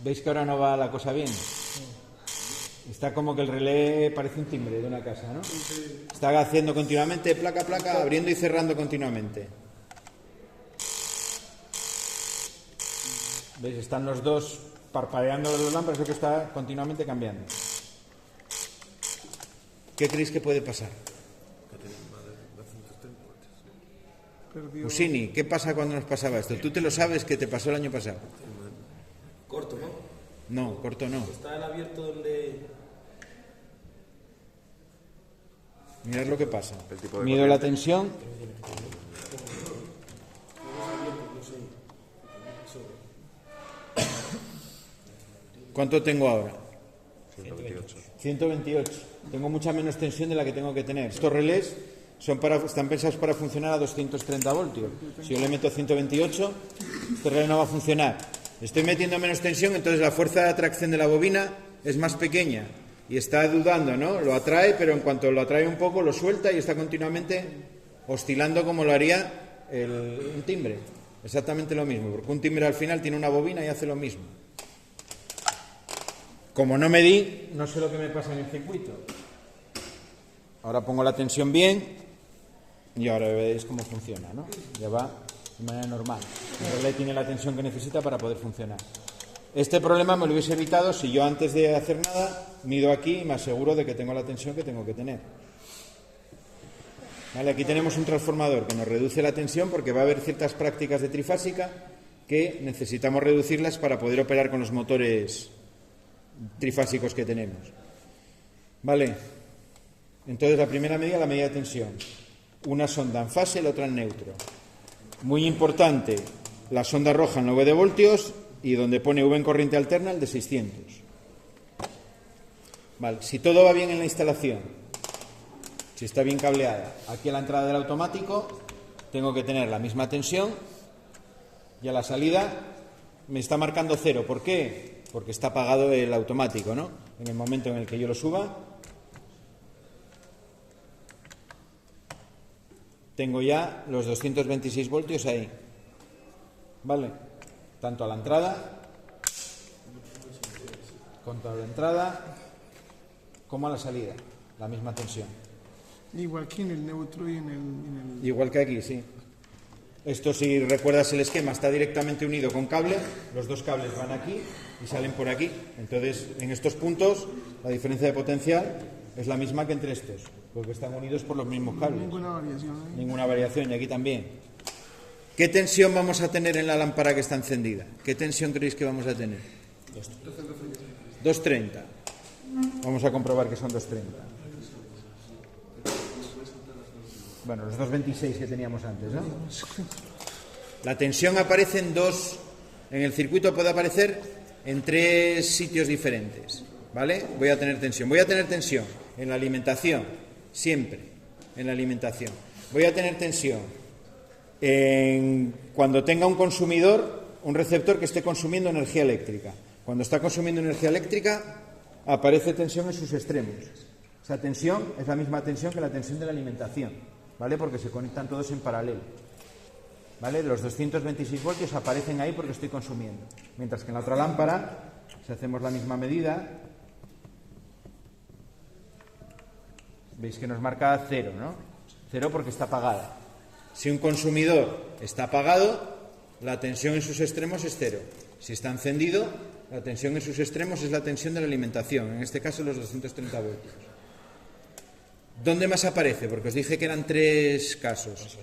Speaker 1: ¿Veis que ahora no va la cosa bien? Está como que el relé parece un timbre de una casa, ¿no? Está haciendo continuamente placa a placa, abriendo y cerrando continuamente. ¿Veis? Están los dos parpadeando los lámparas, eso que está continuamente cambiando. ¿Qué creéis que puede pasar? Usini, ¿qué pasa cuando nos pasaba esto? Tú te lo sabes que te pasó el año pasado.
Speaker 5: Corto, ¿no?
Speaker 1: No, corto no.
Speaker 5: Está en abierto donde...
Speaker 1: Mirad lo que pasa.
Speaker 4: El tipo de
Speaker 1: Mido la tensión. ¿Cuánto tengo ahora?
Speaker 4: 128.
Speaker 1: 128. Tengo mucha menos tensión de la que tengo que tener. Estos relés están pensados para funcionar a 230 voltios. Si yo le meto 128, este relé no va a funcionar. Estoy metiendo menos tensión, entonces la fuerza de atracción de la bobina es más pequeña. Y está dudando, ¿no? Lo atrae, pero en cuanto lo atrae un poco, lo suelta y está continuamente oscilando como lo haría un timbre. Exactamente lo mismo, porque un timbre al final tiene una bobina y hace lo mismo. Como no medí, no sé lo que me pasa en el circuito. Ahora pongo la tensión bien y ahora veréis cómo funciona, ¿no? Ya va de manera normal. El relé tiene la tensión que necesita para poder funcionar. Este problema me lo hubiese evitado si yo antes de hacer nada mido aquí y me aseguro de que tengo la tensión que tengo que tener. Vale, aquí tenemos un transformador que nos reduce la tensión porque va a haber ciertas prácticas de trifásica que necesitamos reducirlas para poder operar con los motores trifásicos que tenemos. Vale, entonces la primera medida, la medida de tensión. Una sonda en fase, la otra en neutro. Muy importante, la sonda roja en 9 de voltios y donde pone V en corriente alterna el de 600. Vale, si todo va bien en la instalación, si está bien cableada, aquí a la entrada del automático tengo que tener la misma tensión y a la salida me está marcando 0. ¿Por qué? Porque está apagado el automático, ¿no? En el momento en el que yo lo suba, tengo ya los 226 voltios ahí. ¿Vale? Tanto a la entrada, como a la salida, la misma tensión.
Speaker 6: Igual que en el neutro y en el...
Speaker 1: Igual que aquí, sí. Esto, si recuerdas el esquema, está directamente unido con cable. Los dos cables van aquí y salen por aquí. Entonces, en estos puntos, la diferencia de potencial es la misma que entre estos, porque están unidos por los mismos cables.
Speaker 6: Ninguna variación, ¿eh?
Speaker 1: Ninguna variación, y aquí también. ¿Qué tensión vamos a tener en la lámpara que está encendida? ¿Qué tensión creéis que vamos a tener? 230. Vamos a comprobar que son 230. Bueno, los 226 que teníamos antes, ¿no? La tensión aparece en el circuito puede aparecer en 3 sitios diferentes, ¿vale? Voy a tener tensión en la alimentación, siempre en la alimentación. Voy a tener tensión cuando tenga un consumidor, un receptor que esté consumiendo energía eléctrica. Cuando está consumiendo energía eléctrica, aparece tensión en sus extremos. Esa tensión es la misma tensión que la tensión de la alimentación, ¿vale? Porque se conectan todos en paralelo, ¿vale? Los 226 voltios aparecen ahí porque estoy consumiendo. Mientras que en la otra lámpara, si hacemos la misma medida, veis que nos marca 0, ¿no? 0 porque está apagada. Si un consumidor está apagado, la tensión en sus extremos es 0. Si está encendido, la tensión en sus extremos es la tensión de la alimentación, en este caso los 230 voltios. ¿Dónde más aparece? Porque os dije que eran 3 casos.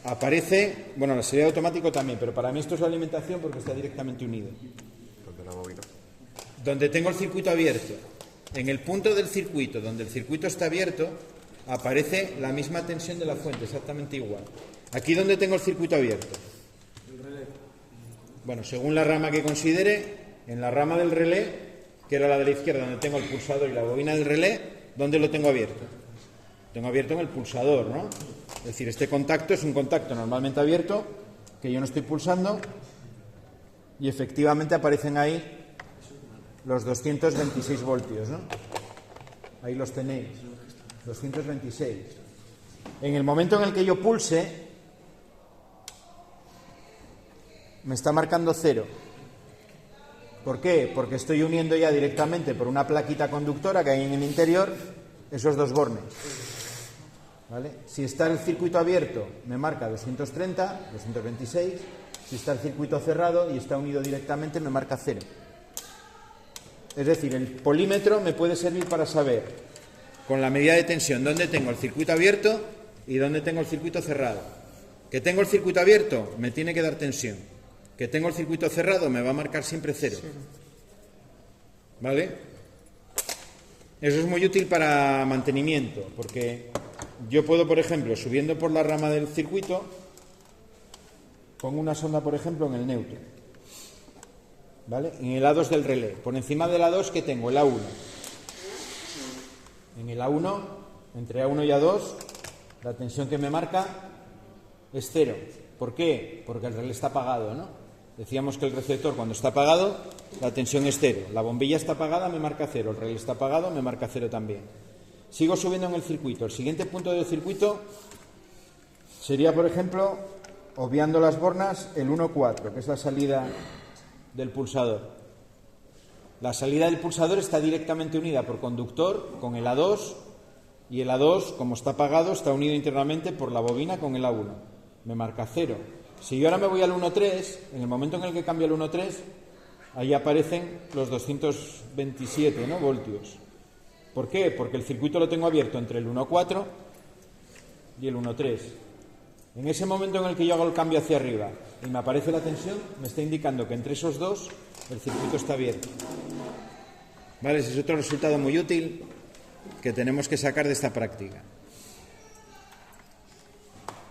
Speaker 1: Aparece, bueno, la salida automático también, pero para mí esto es la alimentación porque está directamente unido.
Speaker 4: Donde la bobina.
Speaker 1: Donde tengo el circuito abierto, en el punto del circuito donde el circuito está abierto, aparece la misma tensión de la fuente, exactamente igual. Aquí donde tengo el circuito abierto. Bueno, según la rama que considere, en la rama del relé, que era la de la izquierda, donde tengo el pulsador y la bobina del relé, ¿dónde lo tengo abierto? Tengo abierto en el pulsador, ¿no? Es decir, este contacto es un contacto normalmente abierto, que yo no estoy pulsando, y efectivamente aparecen ahí los 226 voltios, ¿no? Ahí los tenéis, 226. En el momento en el que yo pulse, me está marcando 0. ¿Por qué? Porque estoy uniendo ya directamente por una plaquita conductora que hay en el interior esos dos bornes. ¿Vale? Si está el circuito abierto, me marca 230, 226. Si está el circuito cerrado y está unido directamente, me marca 0. Es decir, el polímetro me puede servir para saber, con la medida de tensión, dónde tengo el circuito abierto y dónde tengo el circuito cerrado. Que tengo el circuito abierto, me tiene que dar tensión. Que tengo el circuito cerrado, me va a marcar siempre 0. ¿Vale? Eso es muy útil para mantenimiento, porque yo puedo, por ejemplo, subiendo por la rama del circuito, pongo una sonda, por ejemplo, en el neutro, ¿vale? En el A2 del relé. Por encima del A2, ¿qué tengo? El A1. En el A1, entre A1 y A2, la tensión que me marca es 0. ¿Por qué? Porque el relé está apagado, ¿no? Decíamos que el receptor, cuando está apagado, la tensión es 0. La bombilla está apagada, me marca 0. El relé está apagado, me marca 0 también. Sigo subiendo en el circuito. El siguiente punto del circuito sería, por ejemplo, obviando las bornas, el 1,4, que es la salida del pulsador. La salida del pulsador está directamente unida por conductor con el A2, y el A2, como está apagado, está unido internamente por la bobina con el A1. Me marca 0. Si yo ahora me voy al 1,3, en el momento en el que cambio el 1,3, ahí aparecen los 227, ¿no?, voltios. ¿Por qué? Porque el circuito lo tengo abierto entre el 1,4 y el 1,3. En ese momento en el que yo hago el cambio hacia arriba y me aparece la tensión, me está indicando que entre esos dos el circuito está abierto. ¿Vale? Ese es otro resultado muy útil que tenemos que sacar de esta práctica.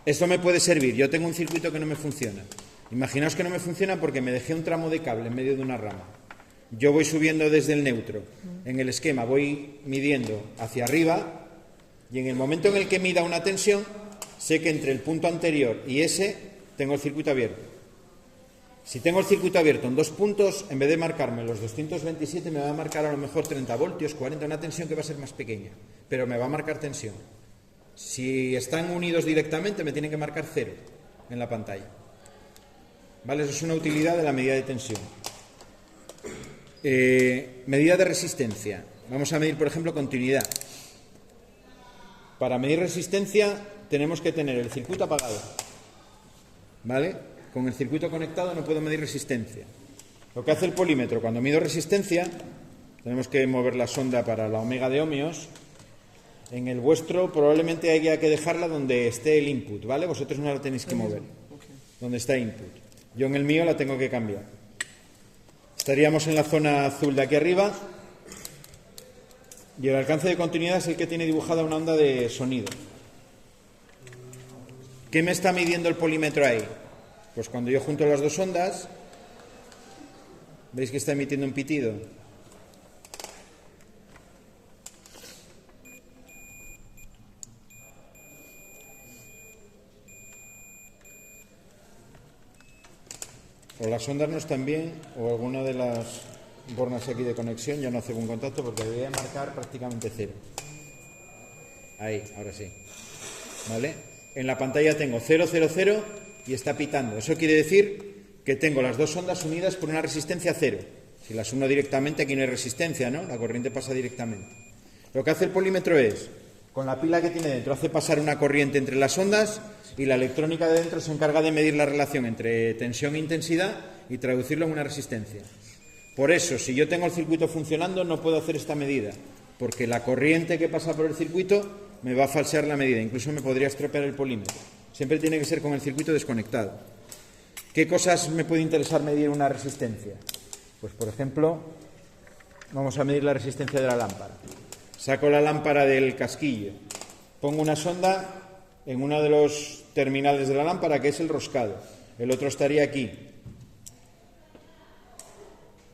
Speaker 1: Esto me puede servir. Yo tengo un circuito que no me funciona. Imaginaos que no me funciona porque me dejé un tramo de cable en medio de una rama. Yo voy subiendo desde el neutro. En el esquema voy midiendo hacia arriba y en el momento en el que mida una tensión, sé que entre el punto anterior y ese tengo el circuito abierto. Si tengo el circuito abierto en dos puntos, en vez de marcarme los 227, me va a marcar a lo mejor 30 voltios, 40, una tensión que va a ser más pequeña, pero me va a marcar tensión. Si están unidos directamente, me tienen que marcar 0 en la pantalla. ¿Vale? Eso es una utilidad de la medida de tensión. Medida de resistencia. Vamos a medir, por ejemplo, continuidad. Para medir resistencia tenemos que tener el circuito apagado. ¿Vale? Con el circuito conectado no puedo medir resistencia. Lo que hace el polímetro cuando mido resistencia, tenemos que mover la sonda para la omega de ohmios. En el vuestro probablemente haya que dejarla donde esté el input, ¿vale? Vosotros no la tenéis que mover. Donde está input. Yo en el mío la tengo que cambiar. Estaríamos en la zona azul de aquí arriba. Y el alcance de continuidad es el que tiene dibujada una onda de sonido. ¿Qué me está midiendo el polímetro ahí? Pues cuando yo junto las dos ondas, ¿veis que está emitiendo un pitido? O las ondas no están bien, o alguna de las bornas aquí de conexión ya no hace buen contacto porque debería marcar prácticamente 0. Ahí, ahora sí. ¿Vale? En la pantalla tengo 0, 0, 0 y está pitando. Eso quiere decir que tengo las dos ondas unidas por una resistencia 0. Si las uno directamente, aquí no hay resistencia, ¿no? La corriente pasa directamente. Lo que hace el polímetro es, con la pila que tiene dentro, hace pasar una corriente entre las ondas y la electrónica de dentro se encarga de medir la relación entre tensión e intensidad y traducirlo en una resistencia. Por eso, si yo tengo el circuito funcionando, no puedo hacer esta medida, porque la corriente que pasa por el circuito me va a falsear la medida, incluso me podría estropear el polímetro. Siempre tiene que ser con el circuito desconectado. ¿Qué cosas me puede interesar medir una resistencia? Pues, por ejemplo, vamos a medir la resistencia de la lámpara. Saco la lámpara del casquillo, pongo una sonda en uno de los terminales de la lámpara, que es el roscado. El otro estaría aquí.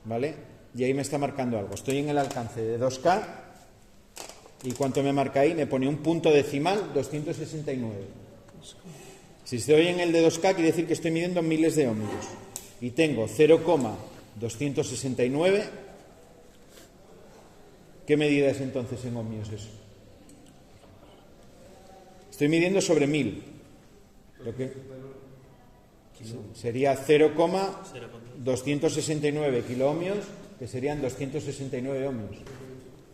Speaker 1: ¿Vale? Y ahí me está marcando algo. Estoy en el alcance de 2K. ¿Y cuánto me marca ahí? Me pone un punto decimal, 269. Si estoy en el de 2K, quiere decir que estoy midiendo miles de ohmios. Y tengo 0,269. ¿Qué medida es entonces en ohmios eso? Estoy midiendo sobre 1000. Sería 0,269 kiloohmios, que serían 269 ohmios.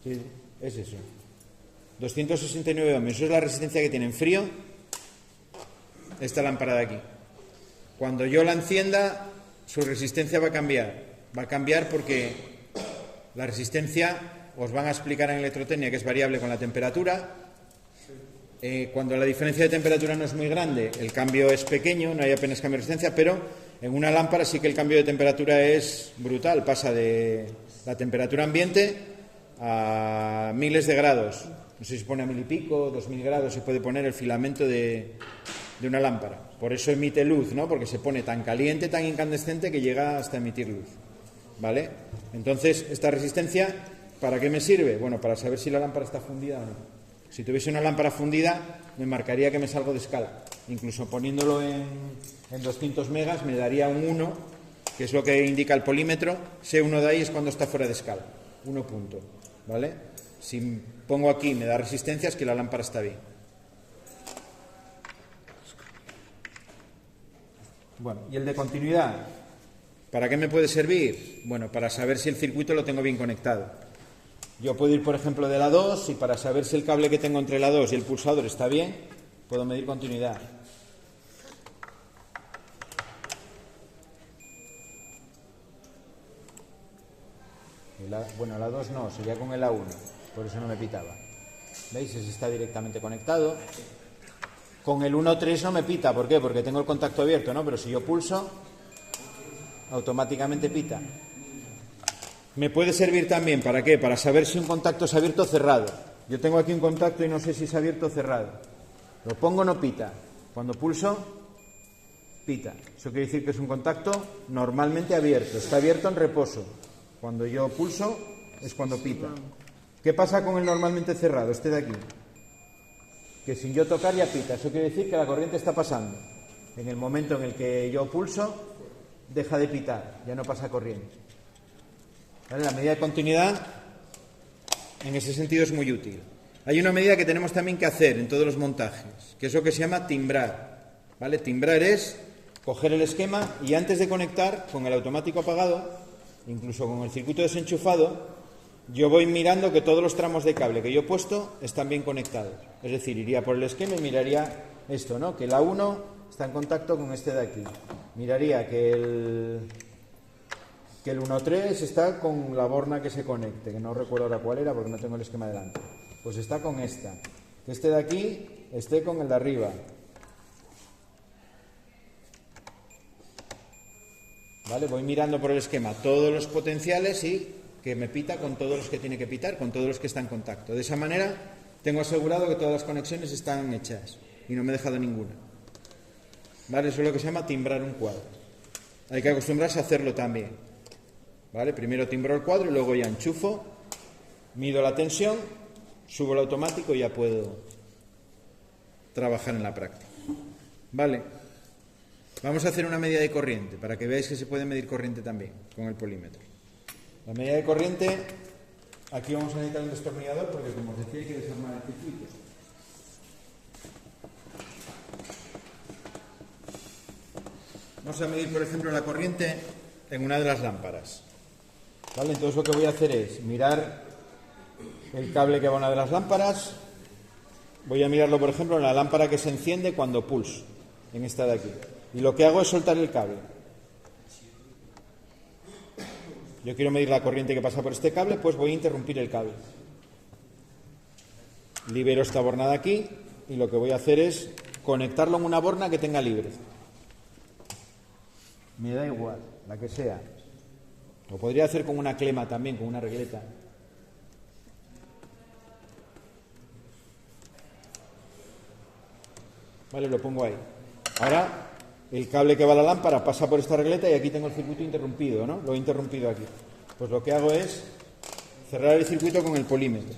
Speaker 1: Sí, es eso. 269 ohmios. Eso es la resistencia que tiene en frío esta lámpara de aquí. Cuando yo la encienda, su resistencia va a cambiar. Va a cambiar porque la resistencia, os van a explicar en electrotecnia que es variable con la temperatura. Cuando la diferencia de temperatura no es muy grande, el cambio es pequeño, no hay apenas cambio de resistencia, pero en una lámpara sí que el cambio de temperatura es brutal. Pasa de la temperatura ambiente a miles de grados. No sé si se pone a 1000 y pico, 2000 grados se puede poner el filamento de una lámpara. Por eso emite luz, ¿no? Porque se pone tan caliente, tan incandescente que llega hasta emitir luz. ¿Vale? Entonces, esta resistencia, ¿para qué me sirve? Bueno, para saber si la lámpara está fundida o no. Si tuviese una lámpara fundida, me marcaría que me salgo de escala. Incluso poniéndolo en 200 megas me daría un 1, que es lo que indica el polímetro. Ese 1 de ahí es cuando está fuera de escala. 1 punto. ¿Vale? Si pongo aquí me da resistencia, es que la lámpara está bien. Bueno, y el de continuidad, ¿para qué me puede servir? Bueno, para saber si el circuito lo tengo bien conectado. Yo puedo ir, por ejemplo, de la 2 y para saber si el cable que tengo entre la 2 y el pulsador está bien, puedo medir continuidad. Bueno, la 2 no, sería con el A1, por eso no me pitaba. ¿Veis? Ese está directamente conectado. Con el 1.3 no me pita, ¿por qué? Porque tengo el contacto abierto, ¿no? Pero si yo pulso, automáticamente pita. Me puede servir también, ¿para qué? Para saber si un contacto es abierto o cerrado. Yo tengo aquí un contacto y no sé si es abierto o cerrado. Lo pongo, no pita. Cuando pulso, pita. Eso quiere decir que es un contacto normalmente abierto. Está abierto en reposo. Cuando yo pulso, es cuando pita. ¿Qué pasa con el normalmente cerrado? Este de aquí. Que sin yo tocar ya pita. Eso quiere decir que la corriente está pasando. En el momento en el que yo pulso, deja de pitar. Ya no pasa corriente. ¿Vale? La medida de continuidad, en ese sentido, es muy útil. Hay una medida que tenemos también que hacer en todos los montajes, que es lo que se llama timbrar. ¿Vale? Timbrar es coger el esquema y antes de conectar con el automático apagado, incluso con el circuito desenchufado, yo voy mirando que todos los tramos de cable que yo he puesto están bien conectados. Es decir, iría por el esquema y miraría esto, ¿no? Que el A1 está en contacto con este de aquí. Miraría que el 1.3 está con la borna que se conecte, que no recuerdo ahora cuál era porque no tengo el esquema delante. Pues está con esta. Que este de aquí esté con el de arriba. ¿Vale? Voy mirando por el esquema todos los potenciales y que me pita con todos los que tiene que pitar, con todos los que están en contacto. De esa manera tengo asegurado que todas las conexiones están hechas y no me he dejado ninguna. ¿Vale? Eso es lo que se llama timbrar un cuadro. Hay que acostumbrarse a hacerlo también. ¿Vale? Primero timbro el cuadro y luego ya enchufo, mido la tensión, subo el automático y ya puedo trabajar en la práctica. ¿Vale? Vamos a hacer una medida de corriente para que veáis que se puede medir corriente también con el polímetro. La medida de corriente, aquí vamos a necesitar un destornillador porque, como os decía, hay que desarmar el circuito. Vamos a medir, por ejemplo, la corriente en una de las lámparas. ¿Vale? Entonces lo que voy a hacer es mirar el cable que va a una de las lámparas. Voy a mirarlo, por ejemplo, en la lámpara que se enciende cuando pulso, en esta de aquí. Y lo que hago es soltar el cable. Yo quiero medir la corriente que pasa por este cable, pues voy a interrumpir el cable. Libero esta borna de aquí y lo que voy a hacer es conectarlo en una borna que tenga libre. Me da igual, la que sea. Lo podría hacer con una clema también, con una regleta. Vale, lo pongo ahí. Ahora el cable que va a la lámpara pasa por esta regleta y aquí tengo el circuito interrumpido, ¿no? Lo he interrumpido aquí. Pues lo que hago es cerrar el circuito con el polímetro.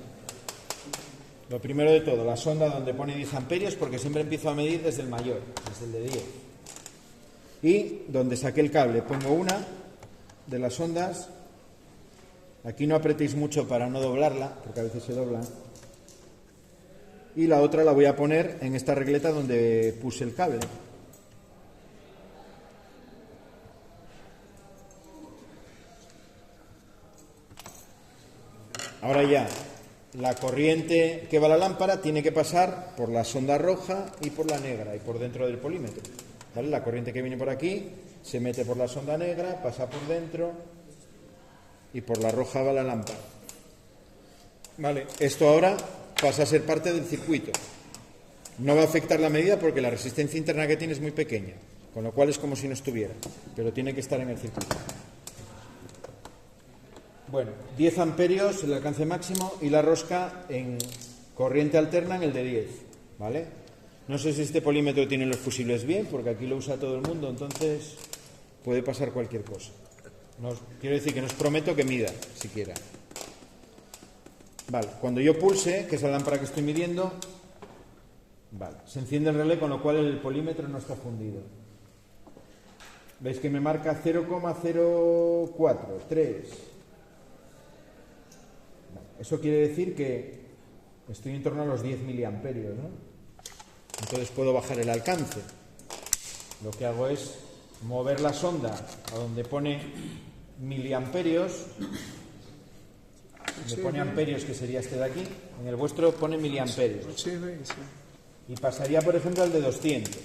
Speaker 1: Lo primero de todo, la sonda donde pone 10 amperios, porque siempre empiezo a medir desde el mayor, desde el de 10. Y donde saqué el cable pongo una de las ondas. Aquí no apretéis mucho para no doblarla, porque a veces se doblan. Y la otra la voy a poner en esta regleta donde puse el cable. ahora ya, la corriente que va a la lámpara tiene que pasar por la sonda roja y por la negra y por dentro del polímetro. ¿Vale? La corriente que viene por aquí se mete por la sonda negra, pasa por dentro y por la roja va a la lámpara. Vale, esto ahora pasa a ser parte del circuito. No va a afectar la medida porque la resistencia interna que tiene es muy pequeña, con lo cual es como si no estuviera, pero tiene que estar en el circuito. Bueno, 10 amperios el alcance máximo y la rosca en corriente alterna en el de 10, ¿vale? No sé si este polímetro tiene los fusibles bien, porque aquí lo usa todo el mundo, entonces puede pasar cualquier cosa. Quiero decir que no os prometo que mida, siquiera. Vale, cuando yo pulse, que es la lámpara que estoy midiendo, vale, se enciende el relé, con lo cual el polímetro no está fundido. ¿Veis que me marca 0,043? Eso quiere decir que estoy en torno a los 10 miliamperios, ¿no? Entonces puedo bajar el alcance. Lo que hago es mover la sonda a donde pone miliamperios. Me pone amperios, que sería este de aquí. En el vuestro pone miliamperios.
Speaker 6: Sí.
Speaker 1: Y pasaría, por ejemplo, al de 200.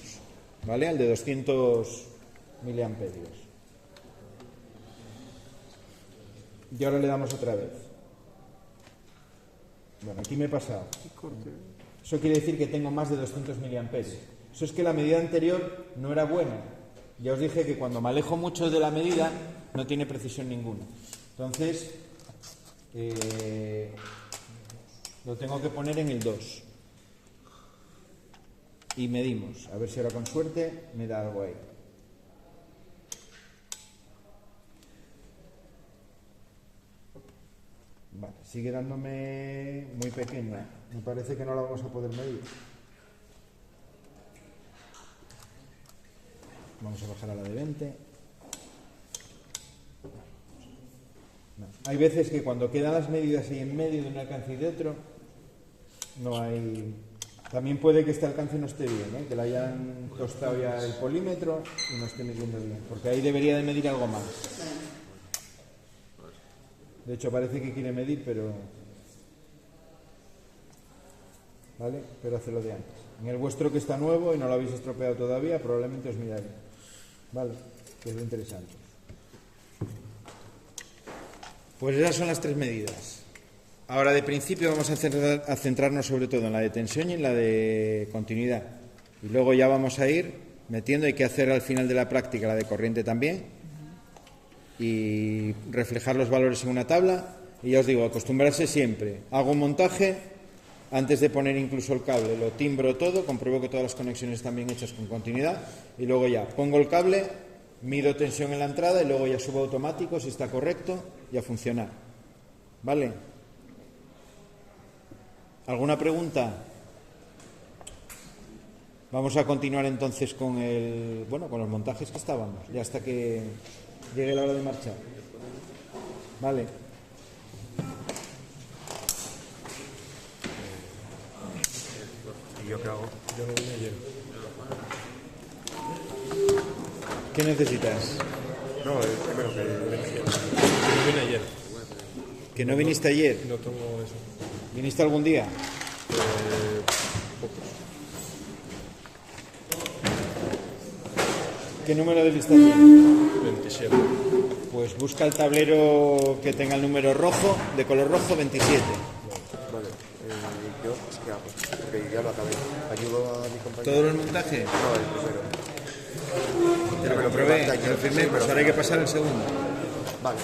Speaker 1: ¿Vale? Al de 200 miliamperios. Y ahora le damos otra vez. Bueno, aquí me he pasado. Eso quiere decir que tengo más de 200 miliamperios. Eso es que la medida anterior no era buena. Ya os dije que cuando me alejo mucho de la medida no tiene precisión ninguna. Entonces, lo tengo que poner en el 2. Y medimos. A ver si ahora con suerte me da algo ahí. Vale, sigue dándome muy pequeña. Me parece que no la vamos a poder medir. Vamos a bajar a la de 20. No. Hay veces que cuando quedan las medidas ahí en medio de un alcance y de otro, no hay... También puede que este alcance no esté bien, ¿eh? Que le hayan tostado ya el polímetro y no esté midiendo bien, porque ahí debería de medir algo más. De hecho, parece que quiere medir, pero... ¿Vale? Pero hace lo de antes. En el vuestro, que está nuevo y no lo habéis estropeado todavía, probablemente os mida bien. ¿Vale? Que es lo interesante. Pues esas son las 3 medidas. Ahora, de principio, vamos a centrarnos sobre todo en la de tensión y en la de continuidad. Y luego ya vamos a ir metiendo, hay que hacer al final de la práctica la de corriente también, y reflejar los valores en una tabla. Y ya os digo, acostumbrarse siempre. Hago un montaje, antes de poner incluso el cable, lo timbro todo, compruebo que todas las conexiones están bien hechas con continuidad, y luego ya pongo el cable, mido tensión en la entrada y luego ya subo automático si está correcto y a funcionar. ¿Vale? ¿Alguna pregunta? Vamos a continuar entonces con con los montajes que estábamos, ya hasta que llegue la hora de marchar. Vale.
Speaker 4: ¿Y yo qué hago?
Speaker 5: Yo no vine ayer.
Speaker 1: ¿Qué necesitas?
Speaker 4: No, primero que
Speaker 5: No vine ayer.
Speaker 1: ¿Que no viniste ayer?
Speaker 5: No tengo eso.
Speaker 1: ¿Viniste algún día?
Speaker 5: Pocos.
Speaker 1: ¿Qué número de lista tienes?
Speaker 5: 27.
Speaker 1: Pues busca el tablero que tenga el número rojo, de color rojo, 27.
Speaker 4: Vale, ¿yo qué hago? Porque ya lo acabé. ¿Ayudo a mi compañero?
Speaker 1: ¿Todo el montaje?
Speaker 4: No, el primero.
Speaker 1: Te lo comprobé, te lo firmé, pues ahora hay que pasar el segundo.
Speaker 4: Vale.